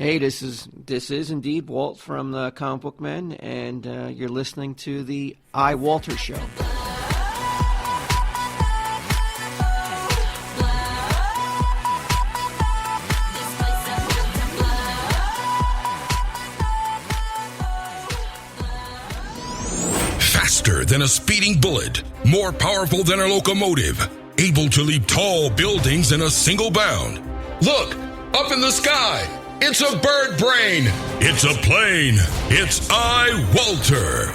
Hey, this is indeed Walt from the Comic Book Men, and you're listening to the iWalter Show. Faster than a speeding bullet, more powerful than a locomotive, able to leap tall buildings in a single bound. Look, up in the sky, it's a bird brain, it's a plane, it's iWalter.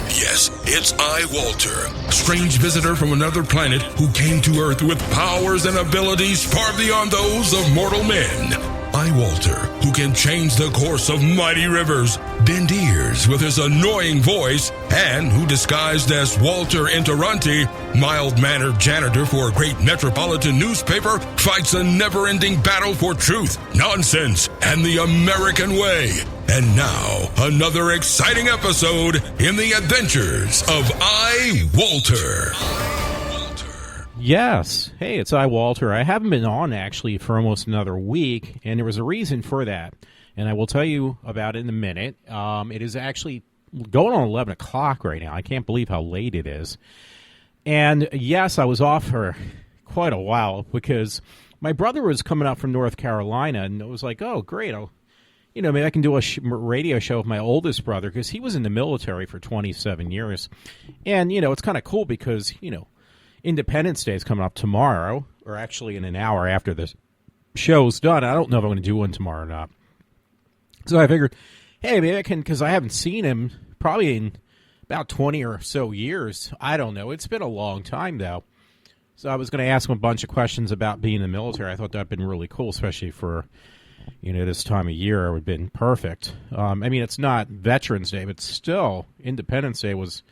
Yes, it's iWalter, strange visitor from another planet who came to Earth with powers and abilities far beyond those of mortal men. iWalter, who can change the course of mighty rivers, bend ears with his annoying voice, and who disguised as Walter Interranti, mild-mannered janitor for a great metropolitan newspaper, fights a never-ending battle for truth, nonsense, and the American way. And now, another exciting episode in the adventures of iWalter. Yes. Hey, it's iWalter. I haven't been on, actually, for almost another week, and there was a reason for that, and I will tell you about it in a minute. It is actually going on 11 o'clock right now. I can't believe how late it is. And, yes, I was off for quite a while because my brother was coming up from North Carolina, and it was like, oh, great, maybe I can do a radio show with my oldest brother because he was in the military for 27 years. And, it's kind of cool because, Independence Day is coming up tomorrow, or actually in an hour after the show's done. I don't know if I'm going to do one tomorrow or not. So I figured, hey, maybe I can, because I haven't seen him probably in about 20 or so years. I don't know. It's been a long time, though. So I was going to ask him a bunch of questions about being in the military. I thought that would have been really cool, especially for, this time of year. It would have been perfect. It's not Veterans Day, but still, Independence Day was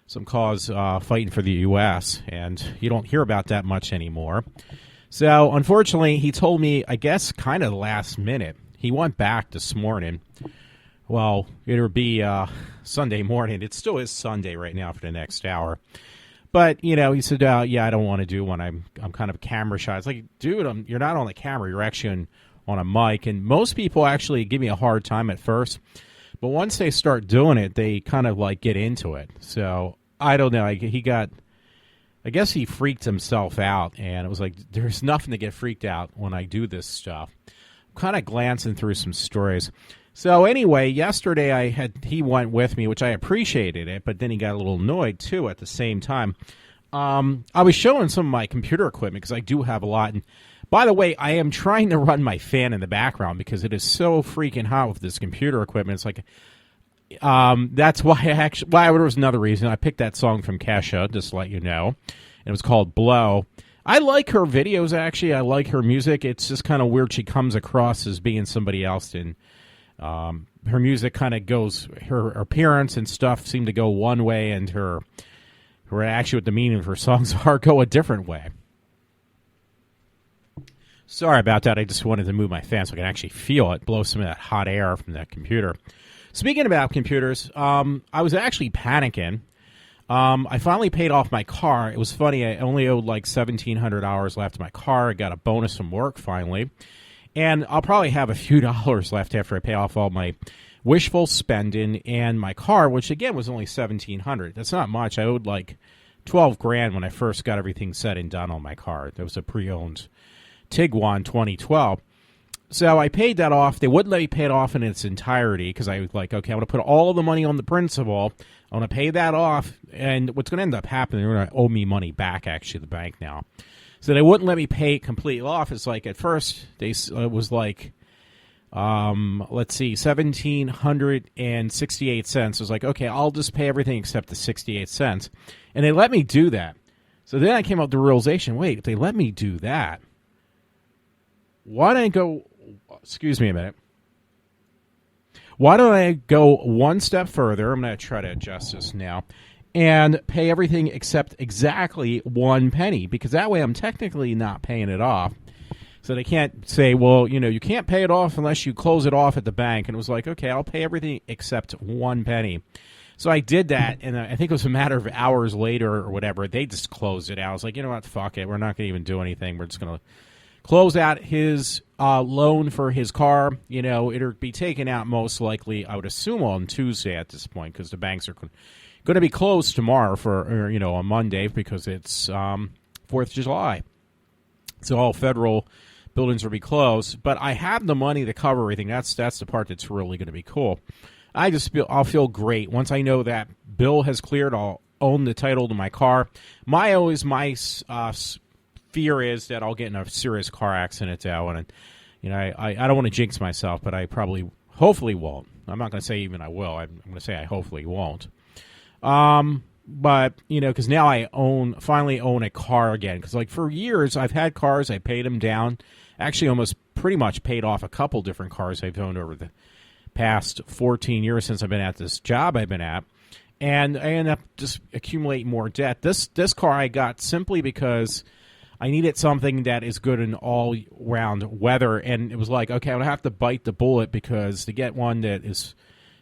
some cause fighting for the U.S., and you don't hear about that much anymore. So, unfortunately, he told me, I guess, kind of last minute. He went back this morning. Well, it'll be Sunday morning. It still is Sunday right now for the next hour. But, he said, yeah, I don't want to do one. I'm kind of camera shy. It's like, dude, you're not on the camera. You're actually on a mic. And most people actually give me a hard time at first. But once they start doing it, they kind of get into it. So I don't know. I guess he freaked himself out, and it was like there's nothing to get freaked out when I do this stuff. I'm kind of glancing through some stories. So anyway, yesterday he went with me, which I appreciated it, but then he got a little annoyed too at the same time. I was showing some of my computer equipment because I do have a lot. And by the way, I am trying to run my fan in the background because it is so freaking hot with this computer equipment. It's like, that's why there was another reason. I picked that song from Kesha, just to let you know. It was called Blow. I like her videos, actually. I like her music. It's just kind of weird she comes across as being somebody else. And her music kind of goes, her appearance and stuff seem to go one way, and her actually what the meaning of her songs are go a different way. Sorry about that. I just wanted to move my fan so I can actually feel it, blow some of that hot air from that computer. Speaking about computers, I was actually panicking. I finally paid off my car. It was funny. I only owed like $1,700 left in my car. I got a bonus from work finally. And I'll probably have a few dollars left after I pay off all my wishful spending and my car, which again was only $1,700. That's not much. I owed like $12,000 when I first got everything said and done on my car. That was a pre-owned Tiguan 2012. So I paid that off. They wouldn't let me pay it off in its entirety because I was like, okay, I'm going to put all of the money on the principal. I'm going to pay that off. And what's going to end up happening, they're going to owe me money back, actually, the bank now. So they wouldn't let me pay it completely off. It's like at first, it was like, let's see, $1,768. It was like, okay, I'll just pay everything except the 68 cents. And they let me do that. So then I came up with the realization, wait, if they let me do that, why don't I go, excuse me a minute. Why don't I go one step further? I'm going to try to adjust this now and pay everything except exactly 1 penny, because that way I'm technically not paying it off. So they can't say, well, you can't pay it off unless you close it off at the bank. And it was like, okay, I'll pay everything except 1 penny. So I did that, and I think it was a matter of hours later or whatever, they just closed it out. I was like, you know what, fuck it. We're not going to even do anything. We're just going to close out his loan for his car. It'll be taken out most likely, I would assume, on Tuesday at this point, because the banks are going to be closed tomorrow on Monday, because it's 4th of July. So all federal buildings will be closed. But I have the money to cover everything. That's the part that's really going to be cool. I'll feel great once I know that bill has cleared. I'll own the title to my car. My fear is that I'll get in a serious car accident, though, and I don't want to jinx myself, but I hopefully won't. I'm not going to say even I will. I'm going to say I hopefully won't. But because now I finally own a car again. Because for years I've had cars, I paid them down. Actually, almost pretty much paid off a couple different cars I've owned over the past 14 years since I've been at this job I've been at. And I end up just accumulating more debt. This car I got simply because I needed something that is good in all-round weather. And it was like, okay, I'm going to have to bite the bullet, because to get one that is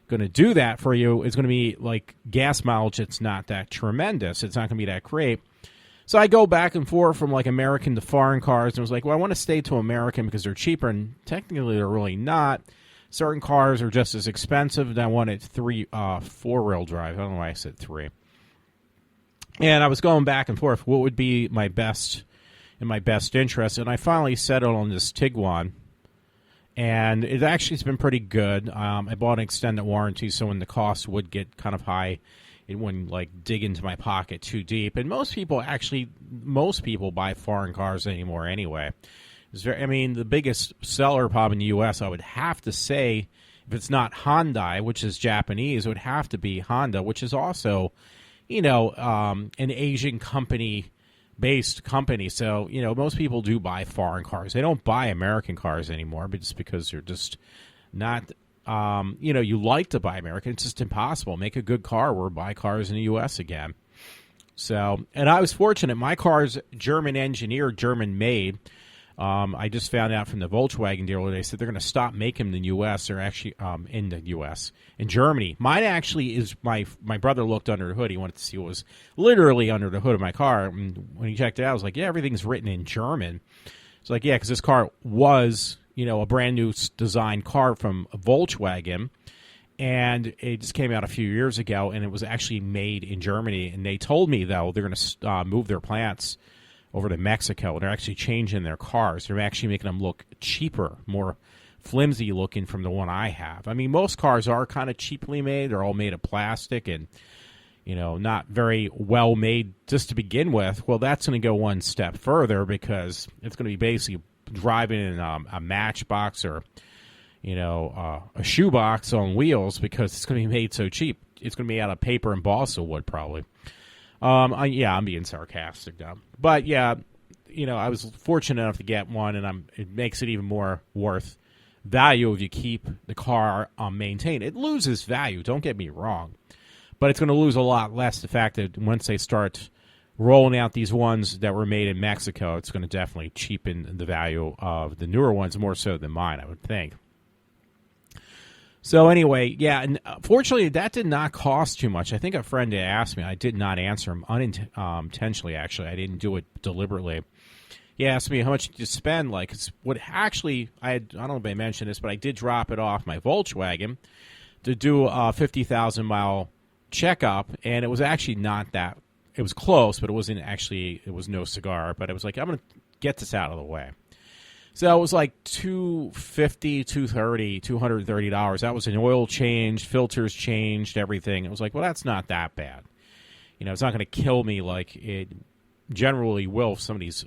going to do that for you is going to be like gas mileage. It's not that tremendous. It's not going to be that great. So I go back and forth from American to foreign cars. And I was like, well, I want to stay to American because they're cheaper. And technically they're really not. Certain cars are just as expensive. And I wanted 4-wheel drive. I don't know why I said 3. And I was going back and forth. What would be in my best interest? And I finally settled on this Tiguan. And it actually has been pretty good. I bought an extended warranty, so when the cost would get kind of high, it wouldn't dig into my pocket too deep. And most people buy foreign cars anymore anyway. The biggest seller probably in the U.S., I would have to say, if it's not Hyundai, which is Japanese, it would have to be Honda, which is also, an Asian based company. So, most people do buy foreign cars. They don't buy American cars anymore, but just because they're just not, you like to buy American. It's just impossible. Make a good car or buy cars in the U.S. again. So, and I was fortunate. My car's German engineered, German made. I just found out from the Volkswagen dealer, they said they're going to stop making them in the U.S. They're actually in the U.S. In Germany. Mine actually is, my brother looked under the hood. He wanted to see what was literally under the hood of my car. And when he checked it out, I was like, yeah, everything's written in German. It's like, yeah, because this car was, a brand new design car from Volkswagen. And it just came out a few years ago, and it was actually made in Germany. And they told me, though, they're going to move their plants over to Mexico. They're actually changing their cars. They're actually making them look cheaper, more flimsy looking from the one I have. Most cars are kind of cheaply made. They're all made of plastic and, not very well made just to begin with. Well, that's going to go one step further, because it's going to be basically driving in a Matchbox or, a shoebox on wheels, because it's going to be made so cheap. It's going to be out of paper and balsa wood probably. I'm being sarcastic now. But, yeah, I was fortunate enough to get one, and it makes it even more worth value if you keep the car maintained. It loses value, don't get me wrong. But it's going to lose a lot less the fact that once they start rolling out these ones that were made in Mexico, it's going to definitely cheapen the value of the newer ones more so than mine, I would think. So anyway, yeah, and fortunately that did not cost too much. I think a friend had asked me. I did not answer him unintentionally, actually. I didn't do it deliberately. He asked me how much did you spend. What actually, I don't know if I mentioned this, but I did drop it off my Volkswagen to do a 50,000 mile checkup, and it was actually not that. It was close, but it was no cigar. But it was like, I'm going to get this out of the way. So it was like $250, $230. That was an oil change, filters changed, everything. It was like, well, that's not that bad. It's not going to kill me like it generally will for some of these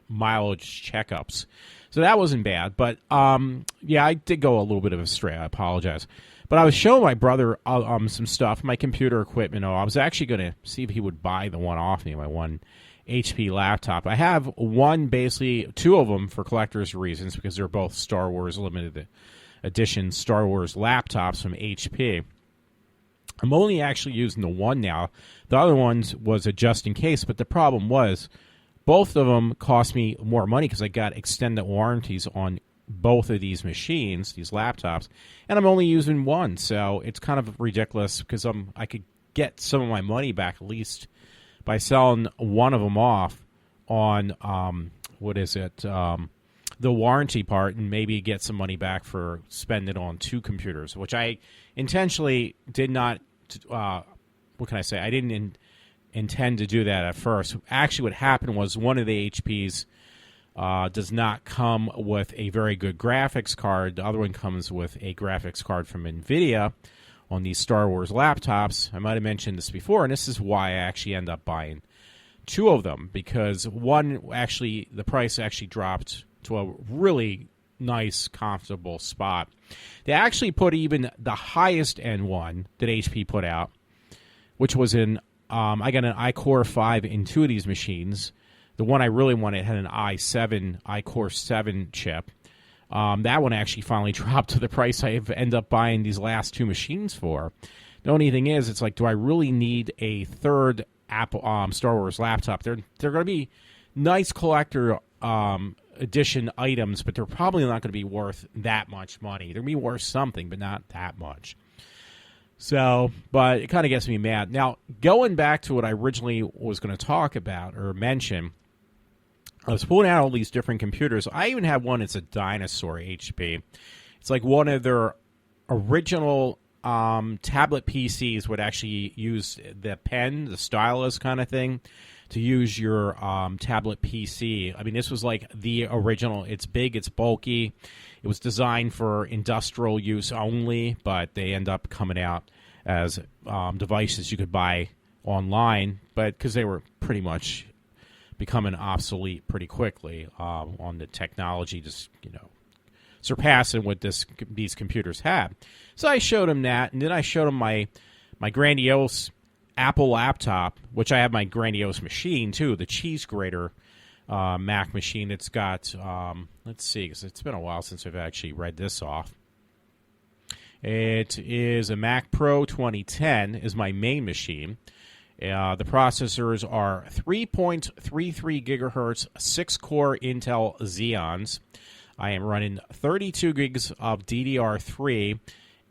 mileage checkups. So that wasn't bad. But, I did go a little bit of astray. I apologize. But I was showing my brother some stuff, my computer equipment. I was actually going to see if he would buy the one off me, my one HP laptop. I have two of them for collector's reasons, because they're both Star Wars limited edition Star Wars laptops from HP. I'm only actually using the one now. The other one was a just in case, but the problem was both of them cost me more money because I got extended warranties on both of these machines, these laptops, and I'm only using one. So it's kind of ridiculous, because I could get some of my money back at least by selling one of them off on the warranty part and maybe get some money back for spending on 2 computers, which I intentionally did not. What can I say? I didn't intend to do that at first. Actually, what happened was one of the HPs does not come with a very good graphics card. The other one comes with a graphics card from NVIDIA on these Star Wars laptops. I might have mentioned this before, and this is why I actually end up buying 2 of them, because one actually, the price actually dropped to a really nice, comfortable spot. They actually put even the highest end one that HP put out, which was I got an iCore 5 in 2 of these machines. The one I really wanted had an iCore 7 chip. That one actually finally dropped to the price I end up buying these last 2 machines for. The only thing is, it's like, do I really need a third Apple Star Wars laptop? They're going to be nice collector edition items, but they're probably not going to be worth that much money. They're going to be worth something, but not that much. So, but it kind of gets me mad. Now, going back to what I originally was going to talk about or mention, I was pulling out all these different computers. I even have one. It's a dinosaur HP. It's like one of their original tablet PCs would actually use the pen, the stylus kind of thing, to use your tablet PC. I mean, this was like the original. It's big, it's bulky. It was designed for industrial use only, but they end up coming out as devices you could buy online, but because they were pretty much becoming obsolete pretty quickly on the technology, just, surpassing what these computers had. So I showed him that, and then I showed him my grandiose Apple laptop, which I have my grandiose machine too, the cheese grater Mac machine. It's got, let's see, because it's been a while since I've actually read this off. It is a Mac Pro 2010 is my main machine. The processors are 3.33 gigahertz, 6-core Intel Xeons. I am running 32 gigs of DDR3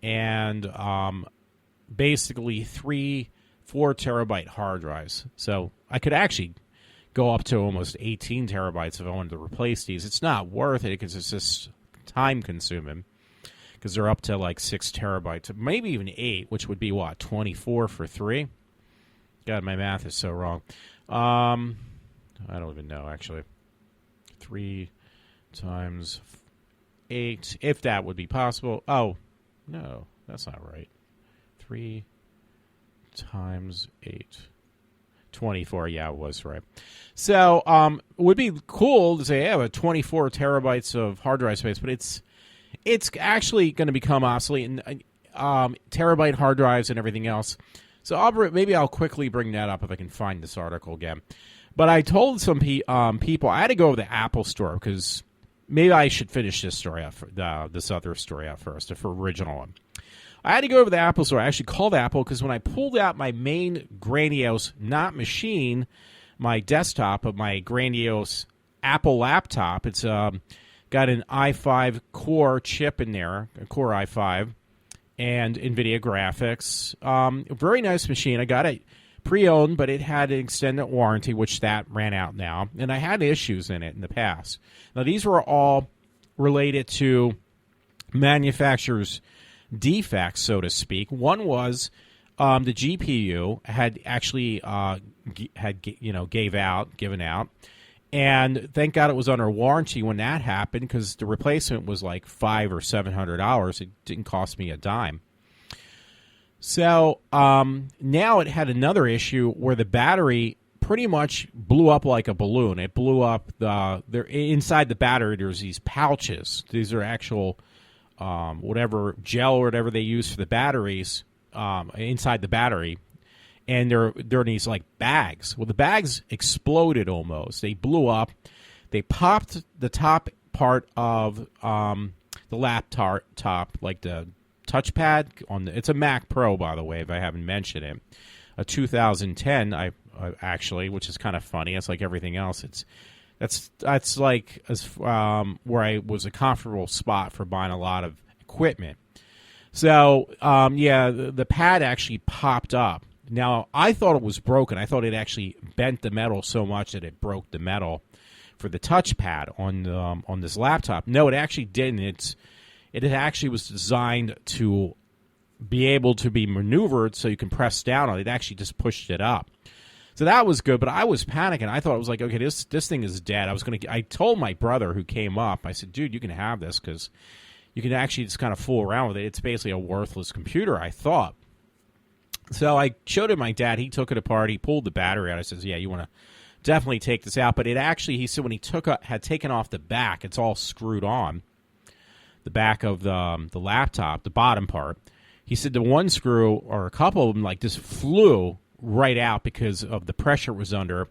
and basically 4 terabyte hard drives. So I could actually go up to almost 18 terabytes if I wanted to replace these. It's not worth it because it's just time consuming, because they're up to like 6 terabytes, maybe even 8, which would be what, 24 for 3? God, my math is so wrong. I don't even know, actually. 3 times 8, if that would be possible. Oh, no, that's not right. 3 times 8. 24, yeah, it was right. So it would be cool to say, yeah, I have 24 terabytes of hard drive space, but it's actually going to become obsolete, and terabyte hard drives and everything else. So maybe I'll quickly bring that up if I can find this article again. But I told some people I had to go to the Apple store, because maybe I should finish this story out, this other story out first, the original one. I had to go over to the Apple store. I actually called Apple because when I pulled out my main grandiose, not machine, my desktop, but my grandiose Apple laptop, it's got an i5 core chip in there, a Core i5, and NVIDIA graphics. Very nice machine. I got it pre-owned, but it had an extended warranty, which that ran out now. And I had issues in it in the past. Now, these were all related to manufacturer's defects, so to speak. One was the GPU had actually given out, and thank God it was under warranty when that happened, because the replacement was like $500 or $700. It didn't cost me a dime. So now it had another issue where the battery pretty much blew up like a balloon. It blew up inside the battery. There's these pouches. These are actual whatever gel or whatever they use for the batteries inside the battery, and they're in these like bags. Well, the bags exploded almost. They blew up. They popped the top part of the laptop, like the touchpad it's a Mac Pro, by the way, if I haven't mentioned it, a 2010. I actually, which is kind of funny. It's like everything else. That's like where I was a comfortable spot for buying a lot of equipment. So, the pad actually popped up. Now, I thought it was broken. I thought it actually bent the metal so much that it broke the metal, for the touchpad on this laptop. No, it actually didn't. It actually was designed to be able to be maneuvered so you can press down on it. It actually just pushed it up. So that was good, but I was panicking. I thought it was like, okay, this thing is dead. I told my brother who came up, I said, dude, you can have this because you can actually just kind of fool around with it. It's basically a worthless computer, I thought. So I showed it my dad. He took it apart. He pulled the battery out. I says, yeah, you want to definitely take this out. But it actually, he said when he had taken off the back, it's all screwed on, the back of the laptop, the bottom part. He said the one screw or a couple of them like just flew right out because of the pressure it was under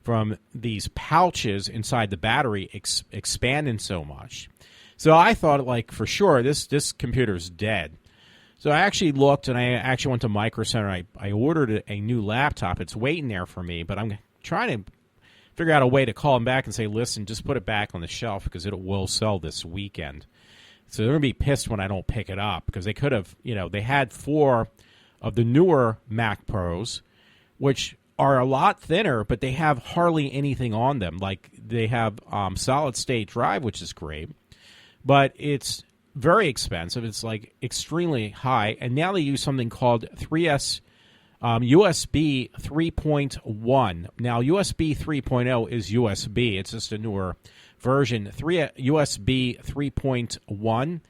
from these pouches inside the battery expanding so much. So I thought, like, for sure, this computer's dead. So I actually looked, and I actually went to Micro Center. I ordered a new laptop. It's waiting there for me, but I'm trying to figure out a way to call them back and say, listen, just put it back on the shelf because it will sell this weekend. So they're going to be pissed when I don't pick it up because they could have, they had 4 of the newer Mac Pros, which are a lot thinner, but they have hardly anything on them. Like they have solid-state drive, which is great, but it's very expensive. It's like extremely high, and now they use something called 3S USB 3.1. Now, USB 3.0 is USB. It's just a newer version. USB 3.1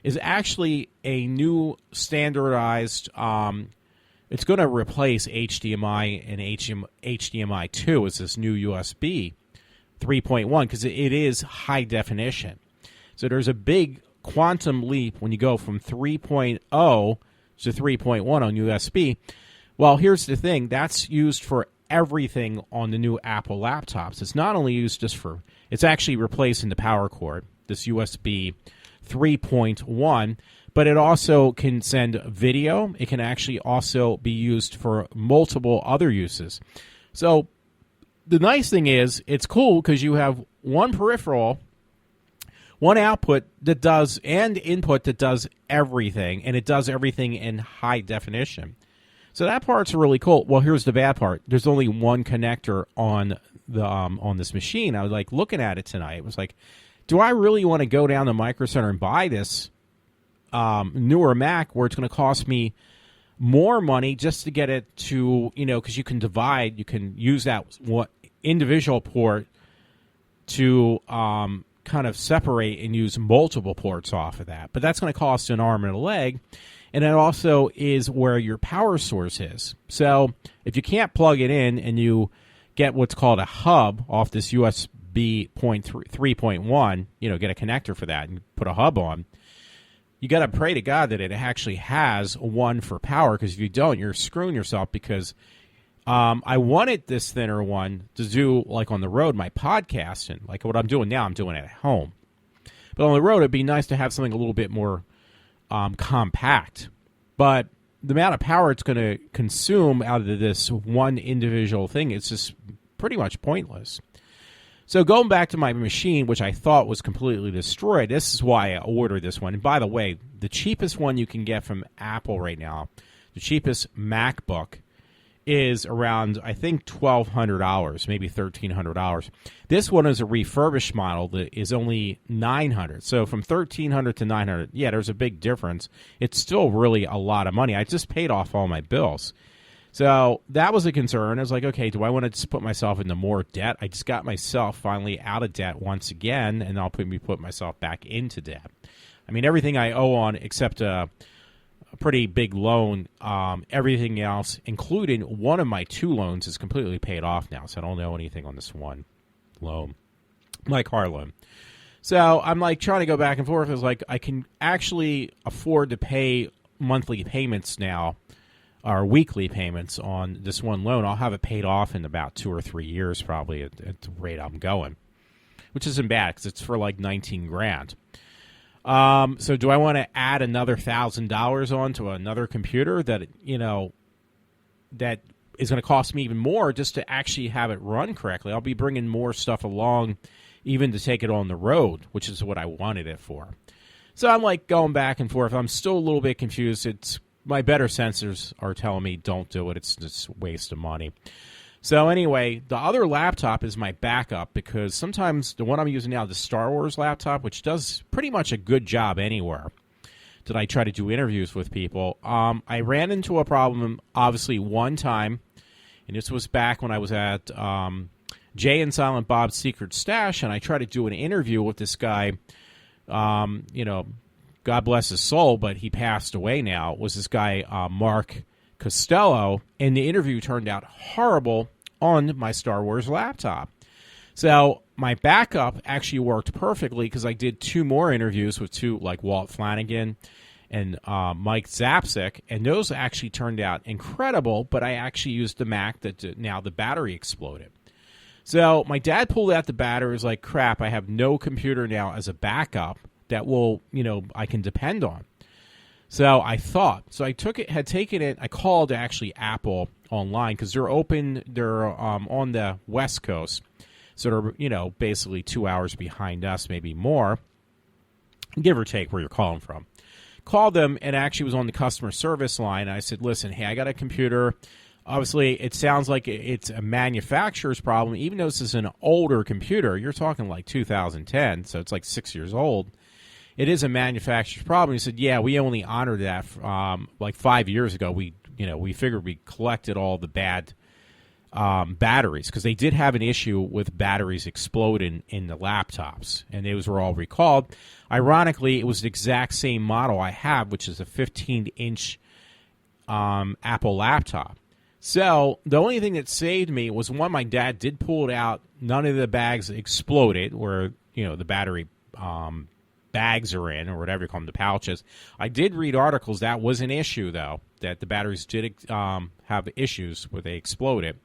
is actually a new standardized. It's going to replace HDMI and HDMI 2 as this new USB 3.1 because it is high definition. So there's a big quantum leap when you go from 3.0 to 3.1 on USB. Well, here's the thing. That's used for everything on the new Apple laptops. It's not only used just for, it's actually replacing the power cord, this USB 3.1, but it also can send video. It can actually also be used for multiple other uses. So the nice thing is it's cool because you have one peripheral, one output that does, and input that does everything, and it does everything in high definition. So that part's really cool. Well, here's the bad part. There's only one connector on the on this machine. I was like looking at it tonight. It was like, do I really want to go down to Micro Center and buy this newer Mac where it's going to cost me more money just to get it to, because you can use that individual port to kind of separate and use multiple ports off of that. But that's going to cost an arm and a leg. And it also is where your power source is. So if you can't plug it in and you get what's called a hub off this USB 3.1, get a connector for that and put a hub on, you got to pray to God that it actually has one for power, because if you don't, you're screwing yourself. Because I wanted this thinner one to do, like on the road, my podcasting. Like what I'm doing now, I'm doing it at home. But on the road, it'd be nice to have something a little bit more compact. But the amount of power it's going to consume out of this one individual thing, it's just pretty much pointless. So going back to my machine, which I thought was completely destroyed, this is why I ordered this one. And by the way, the cheapest one you can get from Apple right now, the cheapest MacBook, is around, I think, $1,200, maybe $1,300. This one is a refurbished model that is only $900. So from $1,300 to $900, yeah, there's a big difference. It's still really a lot of money. I just paid off all my bills. So that was a concern. I was like, okay, do I want to just put myself into more debt? I just got myself finally out of debt once again, and I'll put myself back into debt. I mean, everything I owe on except a pretty big loan, everything else, including one of my 2 loans, is completely paid off now, so I don't owe anything on this one loan, my car loan. So I'm like trying to go back and forth. I was like, I can actually afford to pay monthly payments now, or weekly payments on this one loan. I'll have it paid off in about 2 or 3 years, probably at the rate I'm going, which isn't bad because it's for like $19,000. So do I want to add another $1,000 on to another computer that, that is going to cost me even more just to actually have it run correctly? I'll be bringing more stuff along even to take it on the road, which is what I wanted it for. So I'm like going back and forth. I'm still a little bit confused. My better sensors are telling me don't do it. It's just a waste of money. So anyway, the other laptop is my backup because sometimes the one I'm using now, the Star Wars laptop, which does pretty much a good job anywhere that I try to do interviews with people, I ran into a problem, obviously, one time, and this was back when I was at Jay and Silent Bob's Secret Stash, and I tried to do an interview with this guy, God bless his soul, but he passed away now. It was this guy, Mark Costello, and the interview turned out horrible on my Star Wars laptop. So my backup actually worked perfectly because I did 2 more interviews with 2, like Walt Flanagan and Mike Zapsik, and those actually turned out incredible, but I actually used the Mac that now the battery exploded. So my dad pulled out the battery. Was like, crap, I have no computer now as a backup that will, I can depend on. So I thought. So I had taken it. I called actually Apple online because they're open. They're on the West Coast. So they're, basically 2 hours behind us, maybe more, give or take where you're calling from. Called them and actually was on the customer service line. I said, listen, hey, I got a computer. Obviously, it sounds like it's a manufacturer's problem. Even though this is an older computer, you're talking like 2010, so it's like 6 years old. It is a manufacturer's problem. He said, yeah, we only honored that like 5 years ago. We figured we collected all the bad batteries because they did have an issue with batteries exploding in the laptops, and those were all recalled. Ironically, it was the exact same model I have, which is a 15-inch Apple laptop. So the only thing that saved me was one, my dad did pull it out. None of the bags exploded where, the battery bags are in, or whatever you call them, the pouches. I did read articles that was an issue, though, that the batteries did have issues where they exploded.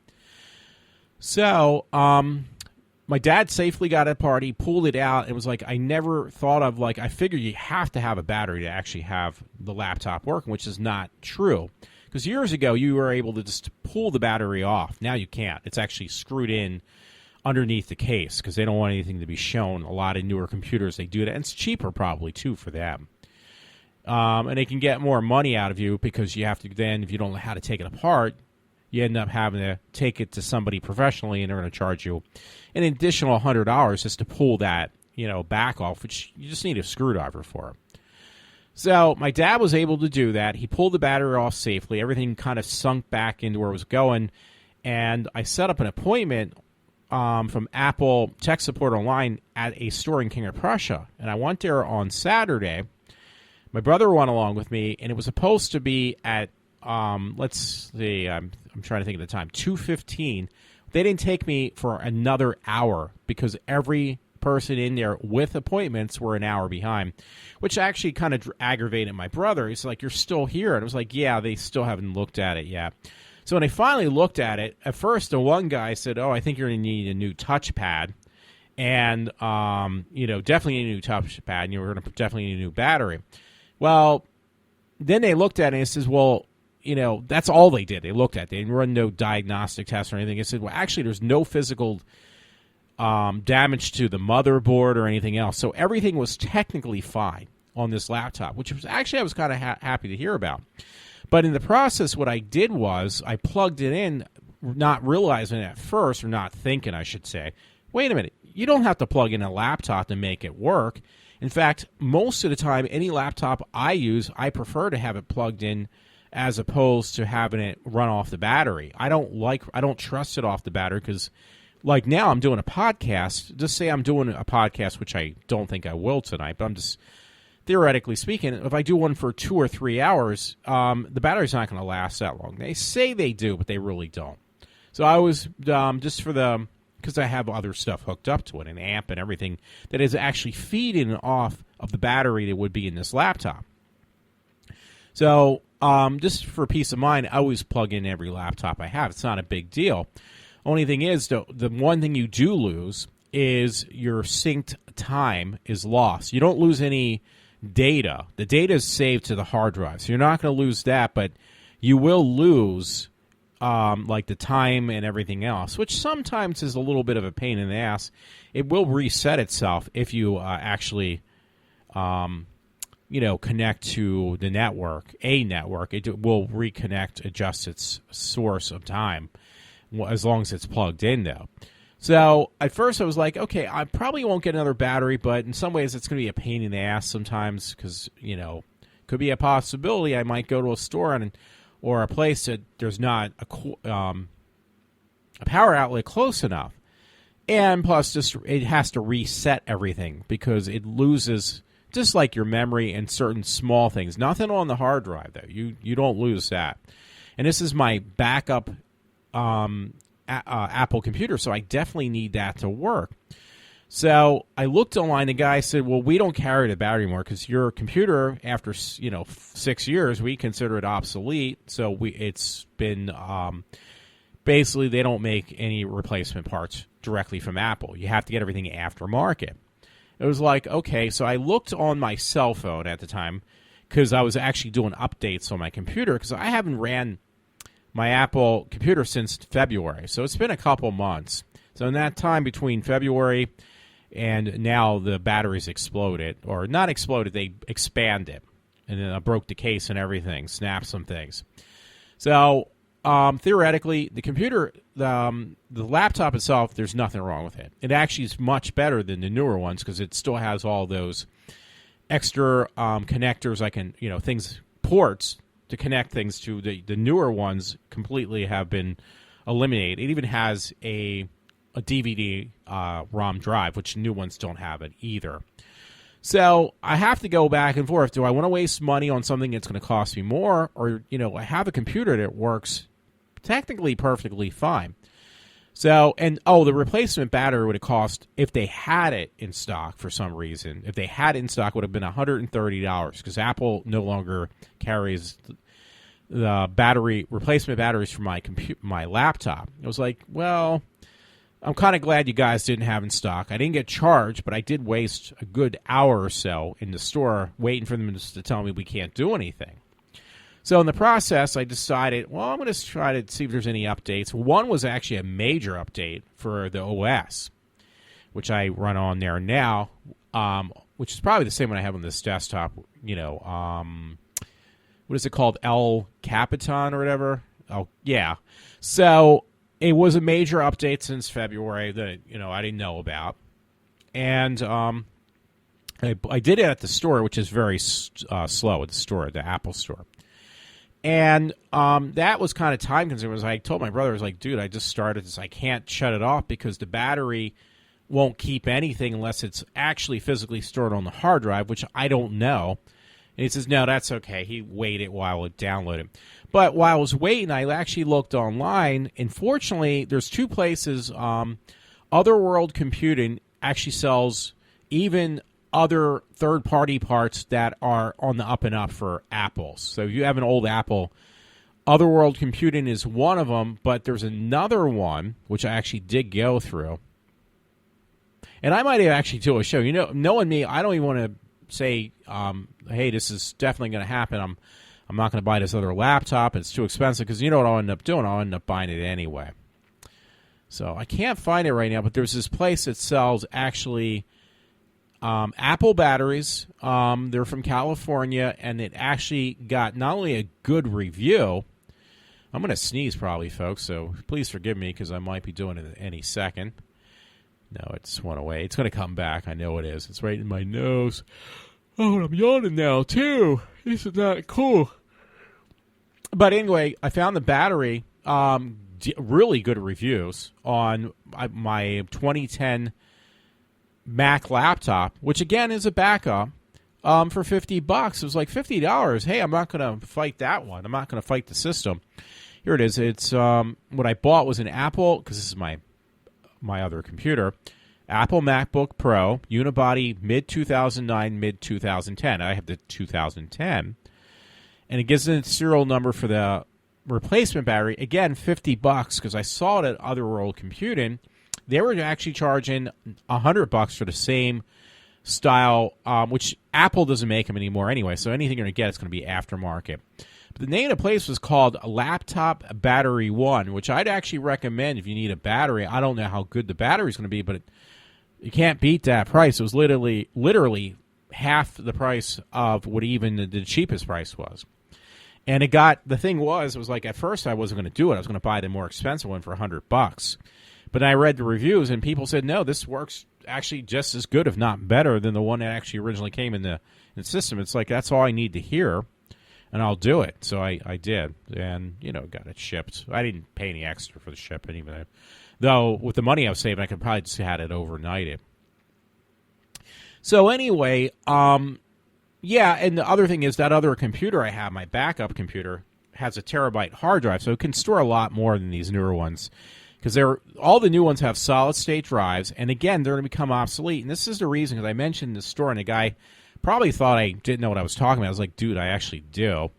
So my dad safely got it apart. He pulled it out. It was like I never thought of, like, I figured you have to have a battery to actually have the laptop working, which is not true. Because years ago, you were able to just pull the battery off. Now you can't. It's actually screwed in underneath the case because they don't want anything to be shown. A lot of newer computers, they do that. And it's cheaper probably, too, for them. And they can get more money out of you because you have to then, if you don't know how to take it apart, you end up having to take it to somebody professionally, and they're going to charge you an additional $100 just to pull that, back off, which you just need a screwdriver for. So my dad was able to do that. He pulled the battery off safely. Everything kind of sunk back into where it was going. And I set up an appointment from Apple Tech Support Online at a store in King of Prussia. And I went there on Saturday. My brother went along with me, and it was supposed to be at, let's see, I'm trying to think of the time, 2:15. They didn't take me for another hour because every person in there with appointments were an hour behind, which actually kind of aggravated my brother. He's like, you're still here. And I was like, yeah, they still haven't looked at it yet. So when I finally looked at it, at first the one guy said, I think you're going to need a new touchpad. And, definitely need a new touchpad. And you're going to definitely need a new battery. Well, then they looked at it and says, well, that's all they did. They looked at it. They didn't run no diagnostic tests or anything. They said, well, actually, there's no physical damage to the motherboard or anything else. So everything was technically fine on this laptop, which was actually I was kind of happy to hear about. But in the process, what I did was I plugged it in, not realizing at first, or not thinking, I should say, wait a minute, you don't have to plug in a laptop to make it work. In fact, most of the time, any laptop I use, I prefer to have it plugged in as opposed to having it run off the battery. I don't trust it off the battery because, like now I'm doing a podcast. Just say I'm doing a podcast, which I don't think I will tonight, but I'm just theoretically speaking, if I do one for 2 or 3 hours, the battery's not going to last that long. They say they do, but they really don't. So I was just because I have other stuff hooked up to it, an amp and everything that is actually feeding off of the battery that would be in this laptop. So just for peace of mind, I always plug in every laptop I have. It's not a big deal. Only thing is, the one thing you do lose is your synced time is lost. You don't lose any data. The data is saved to the hard drive, so you're not going to lose that, but you will lose like the time and everything else, which sometimes is a little bit of a pain in the ass. It will reset itself if you actually connect to the network, a network. It will reconnect, adjust its source of time. as long as it's plugged in, though. So at first I was like, okay, I probably won't get another battery, but in some ways it's going to be a pain in the ass sometimes because, could be a possibility I might go to a store or a place that there's not a power outlet close enough. And plus, just it has to reset everything because it loses, just like your memory and certain small things. Nothing on the hard drive, though. You don't lose that. And this is my backup Apple computer, so I definitely need that to work. So I looked online. The guy said, well, we don't carry the battery anymore because your computer, after 6 years, we consider it obsolete. So it's been basically they don't make any replacement parts directly from Apple. You have to get everything aftermarket. It was like, okay, so I looked on my cell phone at the time because I was actually doing updates on my computer because I haven't ran my Apple computer since February. So it's been a couple months. So in that time between February and now, the batteries exploded. Or not exploded, they expanded. And then I broke the case and everything, snapped some things. So theoretically, the computer, the laptop itself, there's nothing wrong with it. It actually is much better than the newer ones because it still has all those extra connectors ports to connect things to. The newer ones completely have been eliminated. It even has a DVD ROM drive, which new ones don't have it either. So I have to go back and forth. Do I want to waste money on something that's going to cost me more? Or, I have a computer that works technically perfectly fine. So, the replacement battery would have cost, if they had it in stock for some reason, if they had it in stock, would have been $130 because Apple no longer carries the replacement batteries for my laptop. I was like, well, I'm kind of glad you guys didn't have in stock. I didn't get charged, but I did waste a good hour or so in the store waiting for them to tell me we can't do anything. So in the process, I decided, well, I'm going to try to see if there's any updates. One was actually a major update for the OS, which I run on there now, which is probably the same one I have on this desktop. What is it called? El Capitan or whatever? Oh, yeah. So it was a major update since February that, I didn't know about. And I did it at the store, which is very slow at the store, the Apple store. And that was kind of time consuming. I told my brother, I was like, dude, I just started this. I can't shut it off because the battery won't keep anything unless it's actually physically stored on the hard drive, which I don't know. And he says, no, that's okay. He waited while it downloaded. But while I was waiting, I actually looked online. And fortunately, there's two places. Otherworld Computing actually sells even other third-party parts that are on the up and up for Apples. So if you have an old Apple, Otherworld Computing is one of them, but there's another one, which I actually did go through. And I might have actually do a show. Knowing me, I don't even want to say, hey, this is definitely going to happen. I'm not going to buy this other laptop. It's too expensive because you know what I'll end up doing? I'll end up buying it anyway. So I can't find it right now, but there's this place that sells actually Apple batteries. They're from California, and it actually got not only a good review. I'm going to sneeze probably, folks, so please forgive me because I might be doing it any second. No, it just went away. It's going to come back. I know it is. It's right in my nose. Oh, and I'm yawning now, too. This is not cool. But anyway, I found the battery, really good reviews on my 2010 Mac laptop, which, again, is a backup, for $50. It was like $50. Hey, I'm not going to fight that one. I'm not going to fight the system. Here it is. It's what I bought was an Apple, because this is my other computer, Apple MacBook Pro, unibody mid-2009, mid-2010. I have the 2010. And it gives the serial number for the replacement battery. Again, $50, because I saw it at Otherworld Computing. They were actually charging $100 for the same style, which Apple doesn't make them anymore anyway. So anything you're going to get, it's going to be aftermarket. But the name of the place was called Laptop Battery One, which I'd actually recommend if you need a battery. I don't know how good the battery is going to be, but you can't beat that price. It was literally half the price of what even the cheapest price was. And the thing was, it was like, at first I wasn't going to do it. I was going to buy the more expensive one for $100. But I read the reviews, and people said, no, this works actually just as good, if not better, than the one that actually originally came in the system. It's like, that's all I need to hear, and I'll do it. So I did, and, got it shipped. I didn't pay any extra for the shipping, even though with the money I was saving, I could probably just had it overnighted. So anyway, yeah, and the other thing is that other computer I have, my backup computer, has a terabyte hard drive, so it can store a lot more than these newer ones. Because all the new ones have solid-state drives, and again, they're going to become obsolete. And this is the reason, because I mentioned the store, and the guy probably thought I didn't know what I was talking about. I was like, dude, I actually do.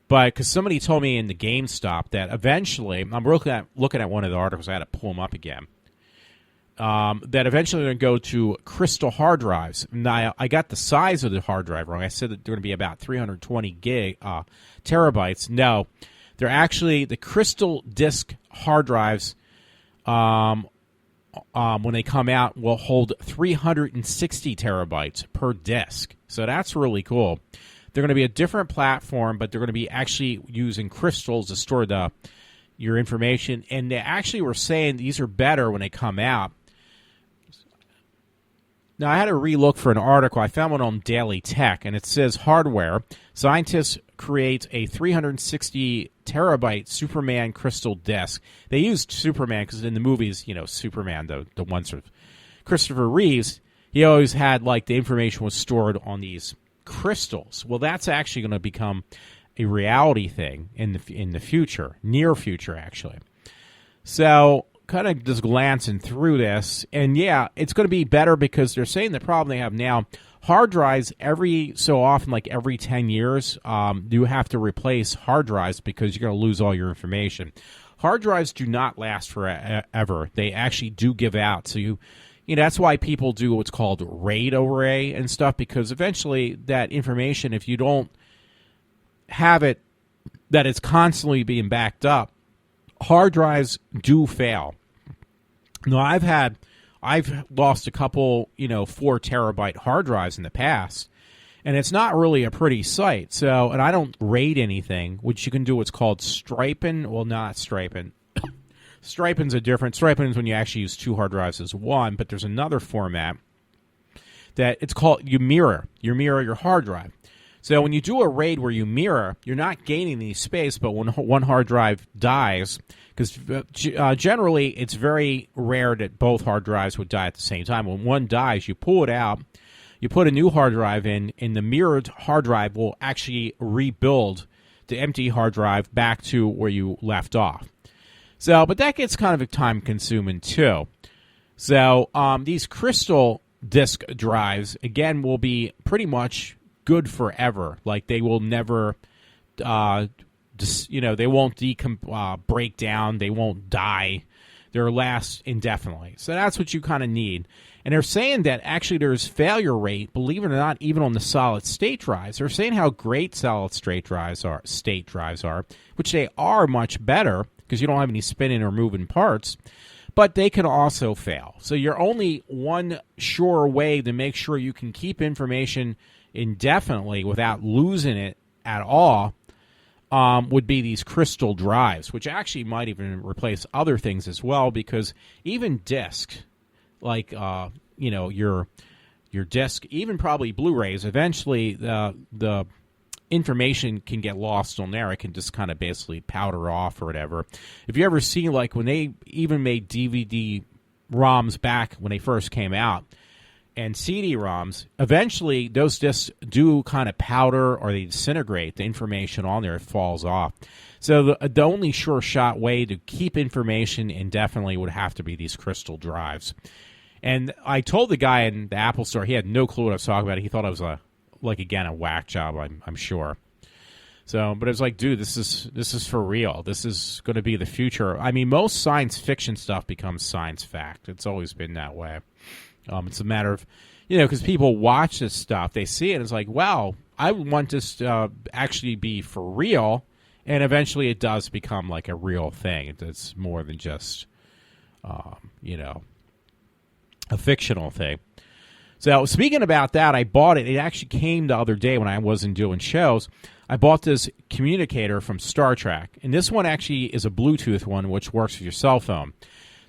But because somebody told me in the GameStop that eventually, I'm looking at one of the articles, I had to pull them up again, that eventually they're going to go to crystal hard drives. Now, I got the size of the hard drive wrong. I said that they're going to be about 320 terabytes. No, they're actually the crystal disk hard drives. When they come out, will hold 360 terabytes per disk. So that's really cool. They're going to be a different platform, but they're going to be actually using crystals to store your information. And they actually were saying these are better when they come out. Now, I had to relook for an article. I found one on Daily Tech, and it says hardware. Scientists create a 360 terabyte Superman crystal disk. They used Superman because in the movies, Superman, the ones of Christopher Reeves, he always had, the information was stored on these crystals. Well, that's actually going to become a reality thing in the future, near future, actually. So, kind of just glancing through this, and yeah, it's going to be better because they're saying the problem they have now, hard drives every so often, like every 10 years, you have to replace hard drives because you're going to lose all your information. Hard drives do not last forever. They actually do give out. So that's why people do what's called RAID array and stuff, because eventually that information, if you don't have it, that it's constantly being backed up, hard drives do fail. No, I've lost a couple, 4 terabyte hard drives in the past, and it's not really a pretty sight. So, and I don't RAID anything, which you can do what's called striping. Well, not striping. Striping's a different. Striping is when you actually use 2 hard drives as one, but there's another format that it's called you mirror your hard drive. So when you do a RAID where you mirror, you're not gaining any space, but when one hard drive dies, because generally it's very rare that both hard drives would die at the same time. When one dies, you pull it out, you put a new hard drive in, and the mirrored hard drive will actually rebuild the empty hard drive back to where you left off. So, but that gets kind of time-consuming too. So these crystal disk drives, again, will be pretty much good forever. Like, they will never, they won't break down. They won't die. They'll last indefinitely. So that's what you kind of need. And they're saying that actually there's failure rate, believe it or not, even on the solid-state drives. They're saying how great solid-state drives are, which they are much better because you don't have any spinning or moving parts. But they can also fail. So you're only one sure way to make sure you can keep information indefinitely without losing it at all would be these crystal drives, which actually might even replace other things as well, because even discs, like your disc, even probably Blu-rays, eventually the information can get lost on there. It can just kind of basically powder off or whatever. If you ever see, like, when they even made DVD ROMs back when they first came out, and CD-ROMs, eventually those discs do kind of powder or they disintegrate. The information on there falls off. So the only sure-shot way to keep information indefinitely would have to be these crystal drives. And I told the guy in the Apple store, he had no clue what I was talking about. He thought I was a whack job, I'm sure. So, but it's like, dude, this is for real. This is going to be the future. I mean, most science fiction stuff becomes science fact. It's always been that way. It's a matter of, because people watch this stuff, they see it, and it's like, wow, I want this to actually be for real, and eventually it does become like a real thing. It's more than just, a fictional thing. So speaking about that, I bought it. It actually came the other day when I wasn't doing shows. I bought this communicator from Star Trek, and this one actually is a Bluetooth one, which works with your cell phone.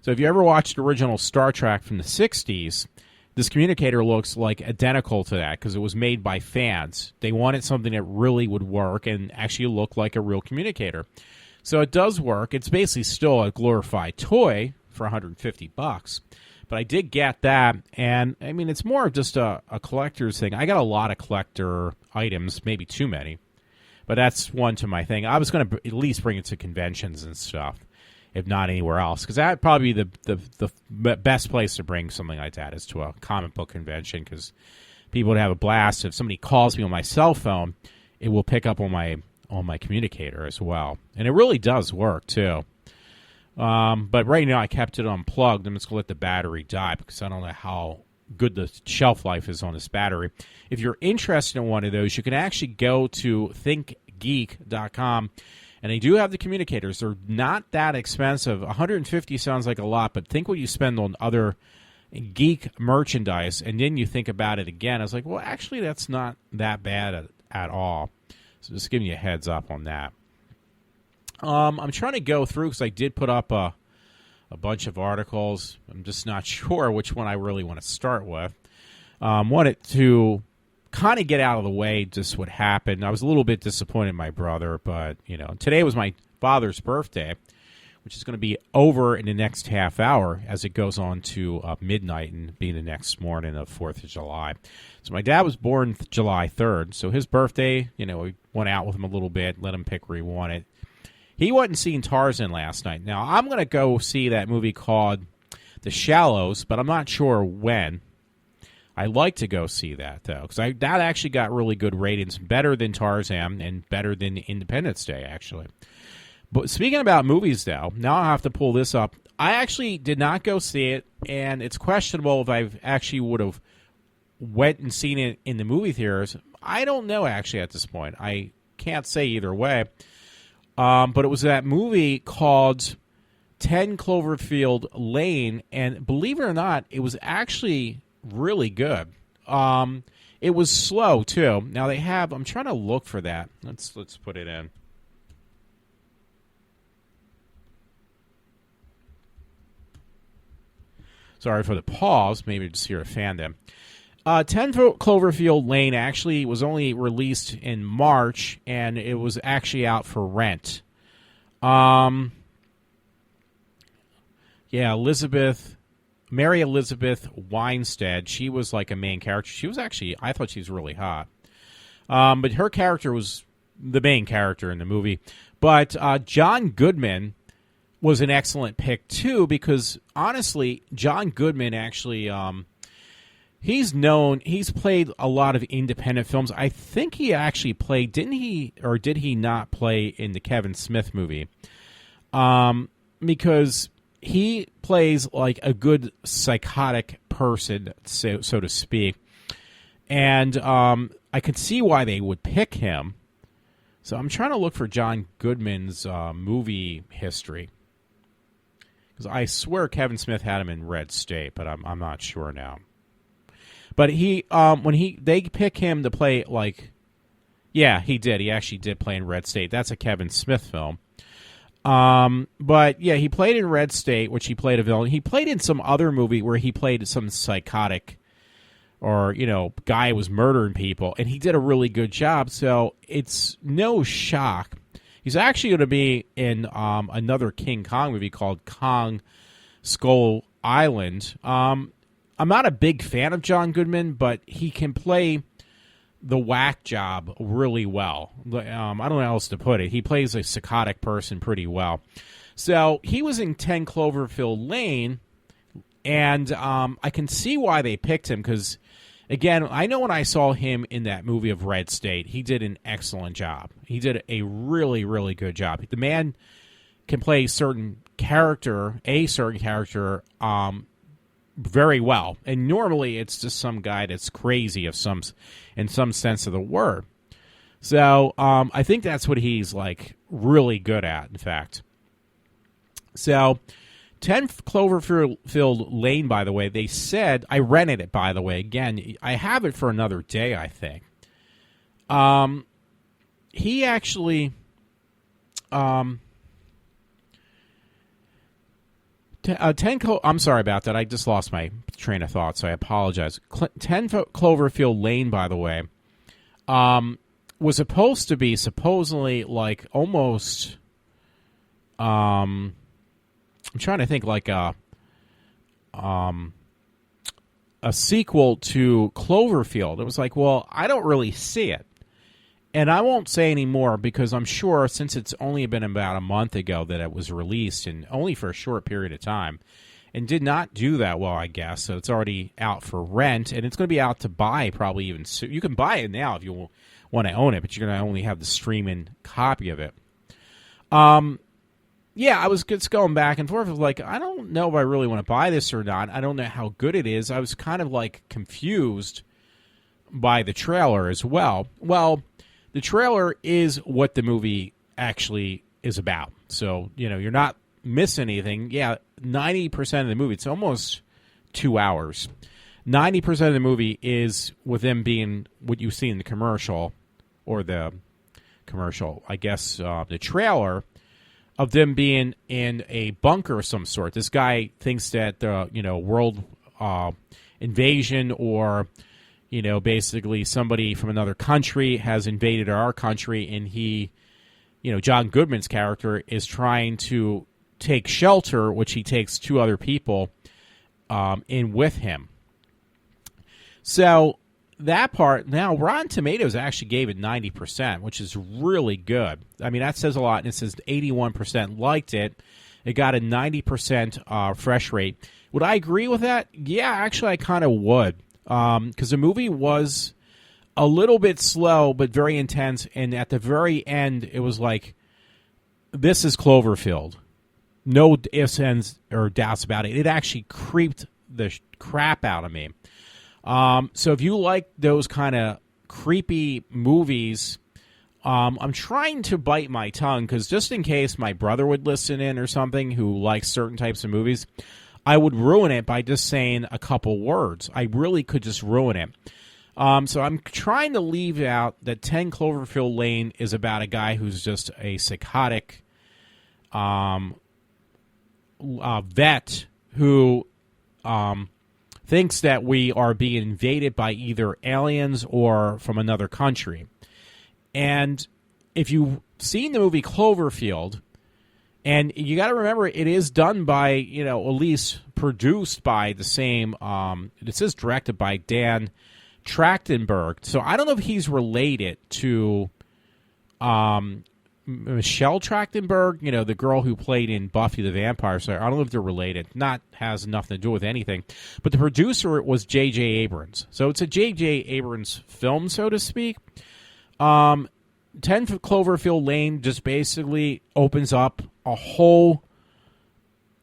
So if you ever watched the original Star Trek from the 60s, this communicator looks like identical to that because it was made by fans. They wanted something that really would work and actually look like a real communicator. So it does work. It's basically still a glorified toy for $150. But I did get that, and I mean, it's more of just a collector's thing. I got a lot of collector items, maybe too many. But that's one to my thing. I was going to at least bring it to conventions and stuff, if not anywhere else, because that'd probably be the best place to bring something like that is to a comic book convention, because people would have a blast. If somebody calls me on my cell phone, it will pick up on my communicator as well, and it really does work too. But right now I kept it unplugged. I'm just going to let the battery die because I don't know how good the shelf life is on this battery. If you're interested in one of those, you can actually go to thinkgeek.com, and they do have the communicators. They're not that expensive. $150 sounds like a lot, but think what you spend on other geek merchandise, and then you think about it again. I was like, well, actually, that's not that bad at all. So just giving you a heads up on that. I'm trying to go through because I did put up a bunch of articles. I'm just not sure which one I really want to start with. Wanted to kind of get out of the way just what happened. I was a little bit disappointed in my brother, but, you know, today was my father's birthday, which is going to be over in the next half hour as it goes on to midnight and being the next morning of 4th of July. So my dad was born July 3rd, so his birthday, you know, we went out with him a little bit, let him pick where he wanted. He wasn't seeing Tarzan last night. Now, I'm going to go see that movie called The Shallows, but I'm not sure when. I'd like to go see that, though, because that actually got really good ratings, better than Tarzan and better than Independence Day, actually. But speaking about movies, though, now I have to pull this up. I actually did not go see it, and it's questionable if I actually would have went and seen it in the movie theaters. I don't know, actually, at this point. I can't say either way. But it was that movie called 10 Cloverfield Lane, and believe it or not, it was actually really good. It was slow, too. Now, they have... I'm trying to look for that. Let's put it in. Sorry for the pause. Maybe just hear a fan then. 10 Cloverfield Lane actually was only released in March, and it was actually out for rent. Yeah, Mary Elizabeth Winstead, she was like a main character. She was actually, I thought she was really hot. But her character was the main character in the movie. But John Goodman was an excellent pick, too, because, honestly, John Goodman actually... he's played a lot of independent films. I think he actually played, did he not play in the Kevin Smith movie? Because he plays like a good psychotic person, so to speak. And I could see why they would pick him. So I'm trying to look for John Goodman's movie history. Because I swear Kevin Smith had him in Red State, but I'm not sure now. But they pick him to play, like, yeah, he did. He actually did play in Red State. That's a Kevin Smith film. But yeah, he played in Red State, which he played a villain. He played in some other movie where he played some psychotic, or guy who was murdering people, and he did a really good job. So it's no shock. He's actually going to be in another King Kong movie called Kong Skull Island. I'm not a big fan of John Goodman, but he can play the whack job really well. I don't know how else to put it. He plays a psychotic person pretty well. So he was in 10 Cloverfield Lane, and I can see why they picked him because, again, I know when I saw him in that movie of Red State, he did an excellent job. He did a really, really good job. The man can play a certain character, very well. And normally it's just some guy that's crazy in some sense of the word. So I think that's what he's like really good at, in fact. So 10 Cloverfield Lane, by the way, they said, I rented it, by the way. Again, I have it for another day, I think. He actually... I'm sorry about that. I just lost my train of thought, so I apologize. 10 Cloverfield Lane, by the way, was supposed to be supposedly like almost... I'm trying to think like a sequel to Cloverfield. It was like, well, I don't really see it. And I won't say any more because I'm sure since it's only been about a month ago that it was released and only for a short period of time and did not do that well, I guess. So it's already out for rent and it's going to be out to buy probably even soon. You can buy it now if you want to own it, but you're going to only have the streaming copy of it. Yeah, I was just going back and forth. I was like, I don't know if I really want to buy this or not. I don't know how good it is. I was kind of like confused by the trailer as well. Well, the trailer is what the movie actually is about. So, you're not missing anything. Yeah, 90% of the movie, it's almost 2 hours. 90% of the movie is with them being what you see in the commercial, or the commercial, I guess, the trailer, of them being in a bunker of some sort. This guy thinks that the world invasion or basically somebody from another country has invaded our country, and he, John Goodman's character is trying to take shelter, which he takes 2 other people in with him. So that part, now Rotten Tomatoes actually gave it 90%, which is really good. I mean, that says a lot, and it says 81% liked it. It got a 90% fresh rate. Would I agree with that? Yeah, actually, I kind of would, because the movie was a little bit slow, but very intense, and at the very end, it was like, this is Cloverfield. No ifs, ands, or doubts about it. It actually creeped the crap out of me. So if you like those kind of creepy movies, I'm trying to bite my tongue because just in case my brother would listen in or something who likes certain types of movies, I would ruin it by just saying a couple words. I really could just ruin it. So I'm trying to leave out that 10 Cloverfield Lane is about a guy who's just a psychotic vet who thinks that we are being invaded by either aliens or from another country. And if you've seen the movie Cloverfield, and you got to remember it is done by, at least produced by the same, it says directed by Dan Trachtenberg. So I don't know if he's related to Michelle Trachtenberg, the girl who played in Buffy the Vampire Slayer. I don't know if they're related. Has nothing to do with anything. But the producer was J.J. Abrams. So it's a J.J. Abrams film, so to speak. 10 Cloverfield Lane just basically opens up a whole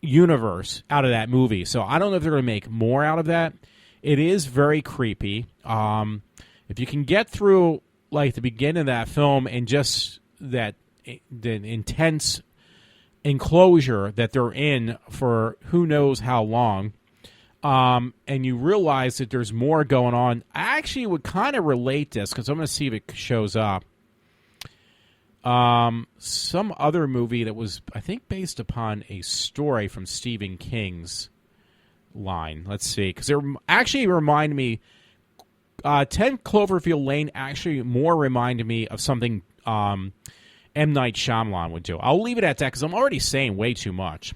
universe out of that movie. So I don't know if they're going to make more out of that. It is very creepy. If you can get through like the beginning of that film and just the intense enclosure that they're in for who knows how long, and you realize that there's more going on, I actually would kind of relate this, because I'm going to see if it shows up. Some other movie that was, I think, based upon a story from Stephen King's line. Let's see, because it actually reminded me, 10 Cloverfield Lane actually more reminded me of something M. Night Shyamalan would do. I'll leave it at that because I'm already saying way too much.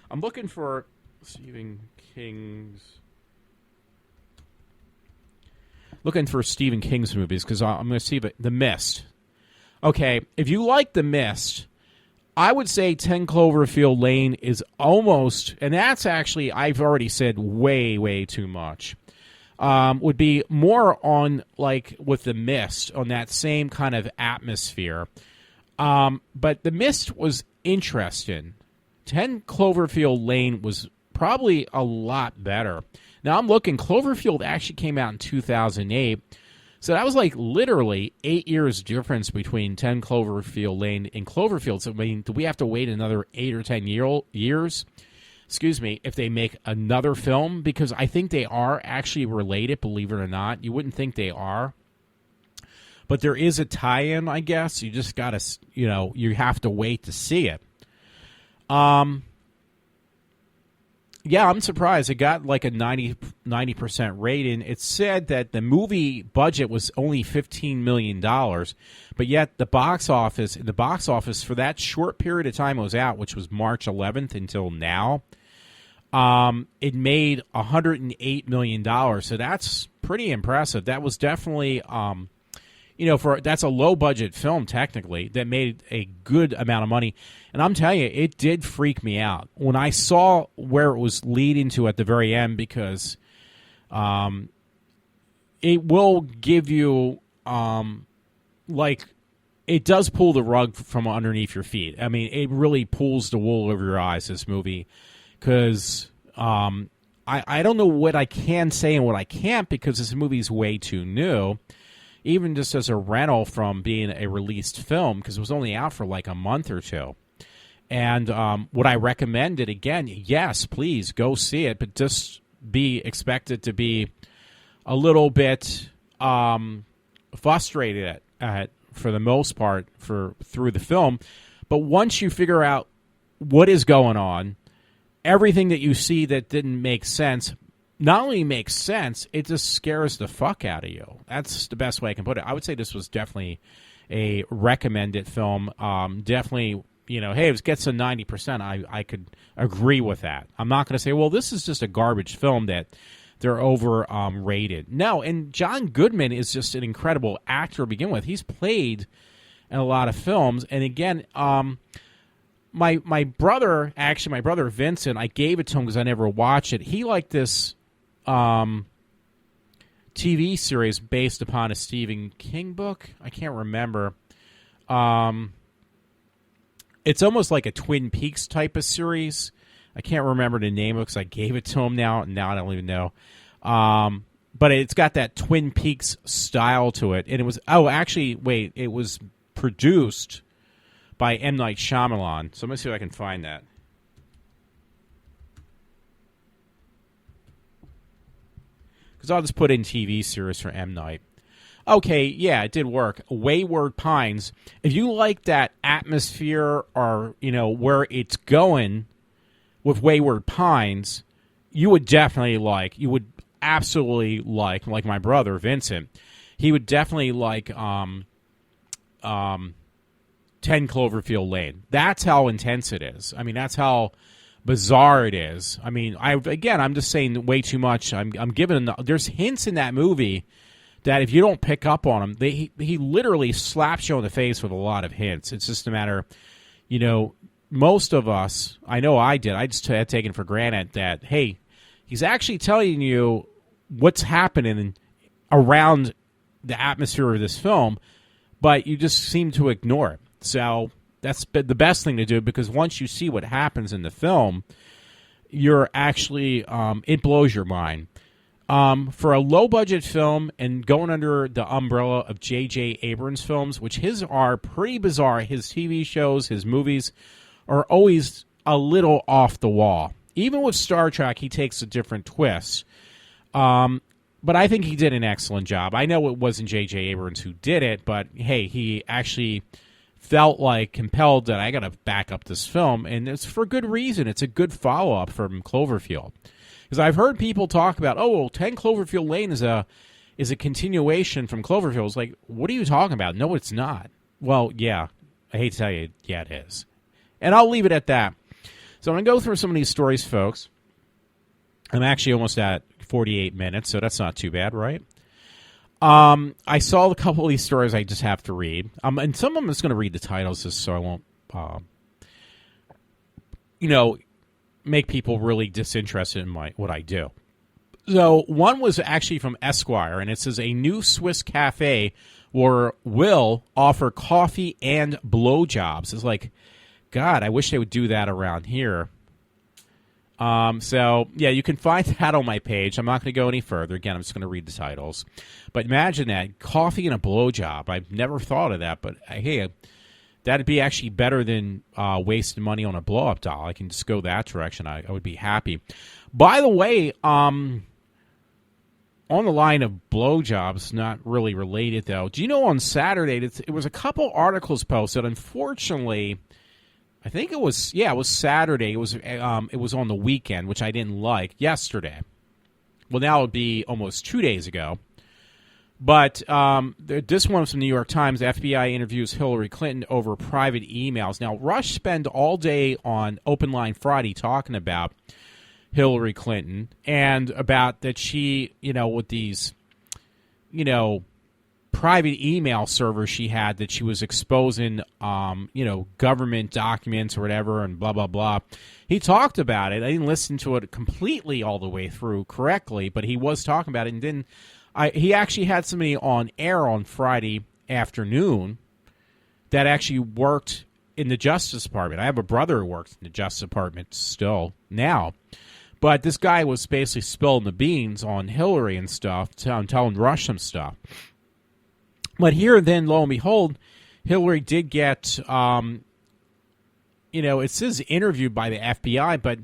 I'm looking for Stephen King's movies because I'm going to see The Mist. Okay, if you like The Mist, I would say 10 Cloverfield Lane is almost, and that's actually, I've already said way, way too much. Would be more on, like, with The Mist, on that same kind of atmosphere. But The Mist was interesting. 10 Cloverfield Lane was probably a lot better. Now, I'm looking, Cloverfield actually came out in 2008. So that was like literally 8 years difference between 10 Cloverfield Lane and Cloverfield. So, I mean, do we have to wait another 8 or 10 years, if they make another film? Because I think they are actually related, believe it or not. You wouldn't think they are. But there is a tie-in, I guess. You just got to, you have to wait to see it. Yeah, I'm surprised. It got like a 90% rating. It said that the movie budget was only $15 million, but yet the box office for that short period of time it was out, which was March 11th until now, it made $108 million. So that's pretty impressive. That was definitely, that's a low-budget film, technically, that made a good amount of money. And I'm telling you, it did freak me out when I saw where it was leading to at the very end, because it will give you, it does pull the rug from underneath your feet. I mean, it really pulls the wool over your eyes, this movie, because I don't know what I can say and what I can't, because this movie's way too new. Even just as a rental from being a released film, because it was only out for like a month or two. And would I recommend it again? Yes, please go see it, but just expect it to be a little bit frustrated at for the most part through the film. But once you figure out what is going on, everything that you see that didn't make sense not only makes sense, it just scares the fuck out of you. That's the best way I can put it. I would say this was definitely a recommended film. Definitely, hey, if it gets a 90%, I could agree with that. I'm not going to say, well, this is just a garbage film that they're rated. No, and John Goodman is just an incredible actor to begin with. He's played in a lot of films. And again, my brother Vincent, I gave it to him because I never watched it. He liked this TV series based upon a Stephen King book. I can't remember. It's almost like a Twin Peaks type of series. I can't remember the name of it because I gave it to him now. Now I don't even know. But it's got that Twin Peaks style to it. And it was, it was produced by M. Night Shyamalan. So let me see if I can find that. Because I'll just put in TV series for M. Night. Okay, yeah, it did work. Wayward Pines. If you like that atmosphere or, where it's going with Wayward Pines, you would absolutely like my brother, Vincent. He would definitely like 10 Cloverfield Lane. That's how intense it is. I mean, that's how bizarre it is. I mean, I'm just saying way too much. I'm giving there's hints in that movie that if you don't pick up on them, he literally slaps you in the face with a lot of hints. It's just a matter, most of us, I know I did, I just had taken for granted that, hey, he's actually telling you what's happening around the atmosphere of this film, but you just seem to ignore it. So that's the best thing to do, because once you see what happens in the film, you're actually, it blows your mind. For a low-budget film and going under the umbrella of J.J. Abrams films, which his are pretty bizarre. His TV shows, his movies are always a little off the wall. Even with Star Trek, he takes a different twist. But I think he did an excellent job. I know it wasn't J.J. Abrams who did it, but, hey, he actually felt like compelled that I got to back up this film, and it's for good reason. It's a good follow-up from Cloverfield. Because I've heard people talk about, 10 Cloverfield Lane is a continuation from Cloverfield. It's like, what are you talking about? No, it's not. Well, yeah, I hate to tell you, yeah, it is. And I'll leave it at that. So I'm going to go through some of these stories, folks. I'm actually almost at 48 minutes, so that's not too bad, right? I saw a couple of these stories I just have to read. And some of them I'm just going to read the titles just so I won't, make people really disinterested in what I do. So one was actually from Esquire, and it says a new Swiss cafe will offer coffee and blowjobs. It's like, God, I wish they would do that around here. So, yeah, you can find that on my page. I'm not going to go any further. Again, I'm just going to read the titles. But imagine that, coffee and a blowjob. I've never thought of that, but hey, that'd be actually better than wasting money on a blow-up doll. I can just go that direction. I would be happy. By the way, on the line of blowjobs, not really related, though, do you know on Saturday, it was a couple articles posted. Unfortunately, I think it was Saturday. It was on the weekend, which I didn't like, yesterday. Well, now it would be almost 2 days ago. But this one was from the New York Times. The FBI interviews Hillary Clinton over private emails. Now, Rush spent all day on Open Line Friday talking about Hillary Clinton and about that she, with these, private email servers she had that she was exposing, government documents or whatever and blah, blah, blah. He talked about it. I didn't listen to it completely all the way through correctly, but he was talking about it. And then he actually had somebody on air on Friday afternoon that actually worked in the Justice Department. I have a brother who works in the Justice Department still now. But this guy was basically spilling the beans on Hillary and stuff, telling Rush some stuff. But here, then, lo and behold, Hillary did get, it says interviewed by the FBI, but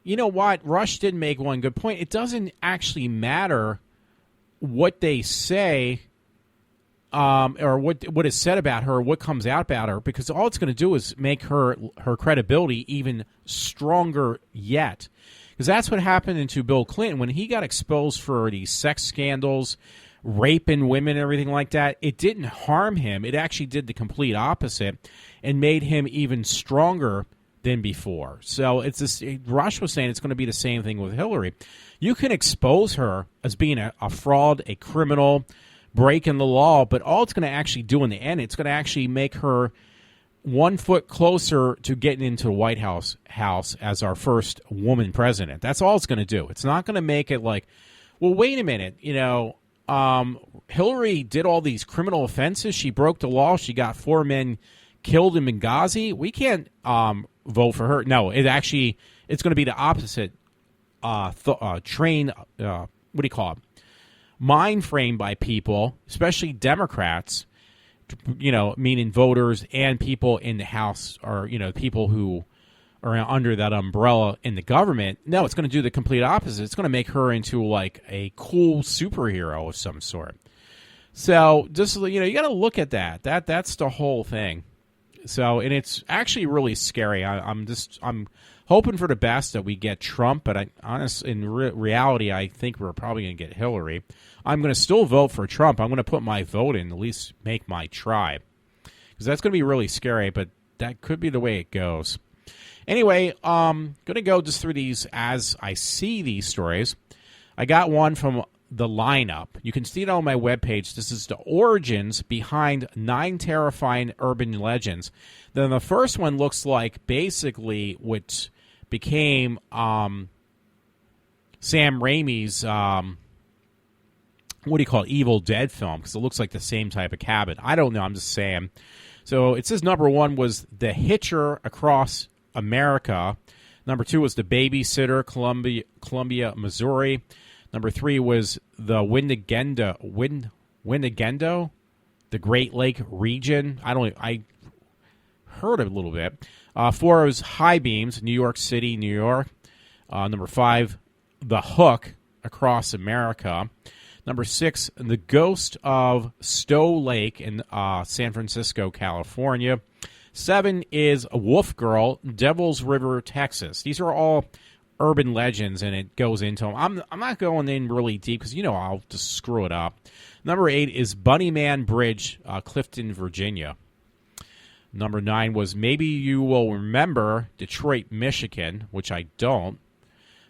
you know what? Rush did make one good point. It doesn't actually matter what they say or what is said about her, what comes out about her, because all it's going to do is make her credibility even stronger yet. Because that's what happened to Bill Clinton when he got exposed for these sex scandals, raping women and everything like that. It didn't harm him. It actually did the complete opposite and made him even stronger than before. So it's this, Rush was saying it's going to be the same thing with Hillary. You can expose her as being a fraud, a criminal, breaking the law, but all it's going to actually do in the end, it's going to actually make her 1 foot closer to getting into the White House as our first woman president. That's all it's going to do. It's not going to make it like, well, wait a minute, Hillary did all these criminal offenses. She broke the law. She got 4 men killed in Benghazi. We can't vote for her. No, it's going to be the opposite. Mind frame by people, especially Democrats, meaning voters and people in the House or, people who are under that umbrella in the government. No, it's going to do the complete opposite. It's going to make her into like a cool superhero of some sort. So just, you got to look at that. That's the whole thing. So, and it's actually really scary. I'm hoping for the best that we get Trump, but in reality, I think we're probably going to get Hillary. I'm going to still vote for Trump. I'm going to put my vote in, at least make my try. Because that's going to be really scary, but that could be the way it goes. Anyway, going to go just through these as I see these stories. I got one from the lineup. You can see it on my webpage. This is the origins behind 9 terrifying urban legends. Then the first one looks like basically what became Sam Raimi's Evil Dead film, because it looks like the same type of cabin. I don't know. I'm just saying. So it says number 1 was The Hitcher Across America. Number 2 was The Babysitter, Columbia, Missouri. Number 3 was the Winnebago, the Great Lake region. I heard a little bit. 4 was High Beams, New York City, New York. Number 5, The Hook, Across America. Number 6, The Ghost of Stowe Lake in San Francisco, California. 7 is Wolf Girl, Devil's River, Texas. These are all urban legends, and it goes into them. I'm not going in really deep because, I'll just screw it up. Number 8 is Bunnyman Bridge, Clifton, Virginia. Number 9 was Maybe You Will Remember, Detroit, Michigan, which I don't.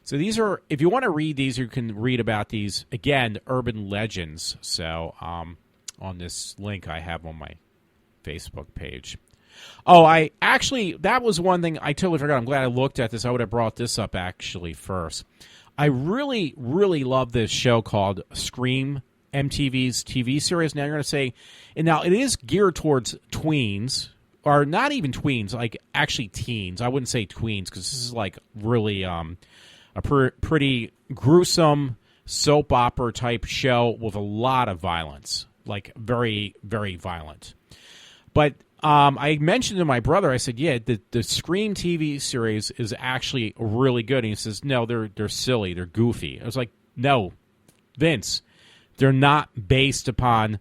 So these are, if you want to read these, you can read about these, again, urban legends. So on this link I have on my Facebook page. Oh, that was one thing I totally forgot. I'm glad I looked at this. I would have brought this up actually first. I really, really love this show called Scream, MTV's TV series. Now you're going to say, and now it is geared towards tweens, or not even tweens, like actually teens. I wouldn't say tweens because this is like really a pretty gruesome soap opera type show with a lot of violence, like very, very violent. But I mentioned to my brother, I said, yeah, the Scream TV series is actually really good. And he says, no, they're silly, they're goofy. I was like, no, Vince, they're not based upon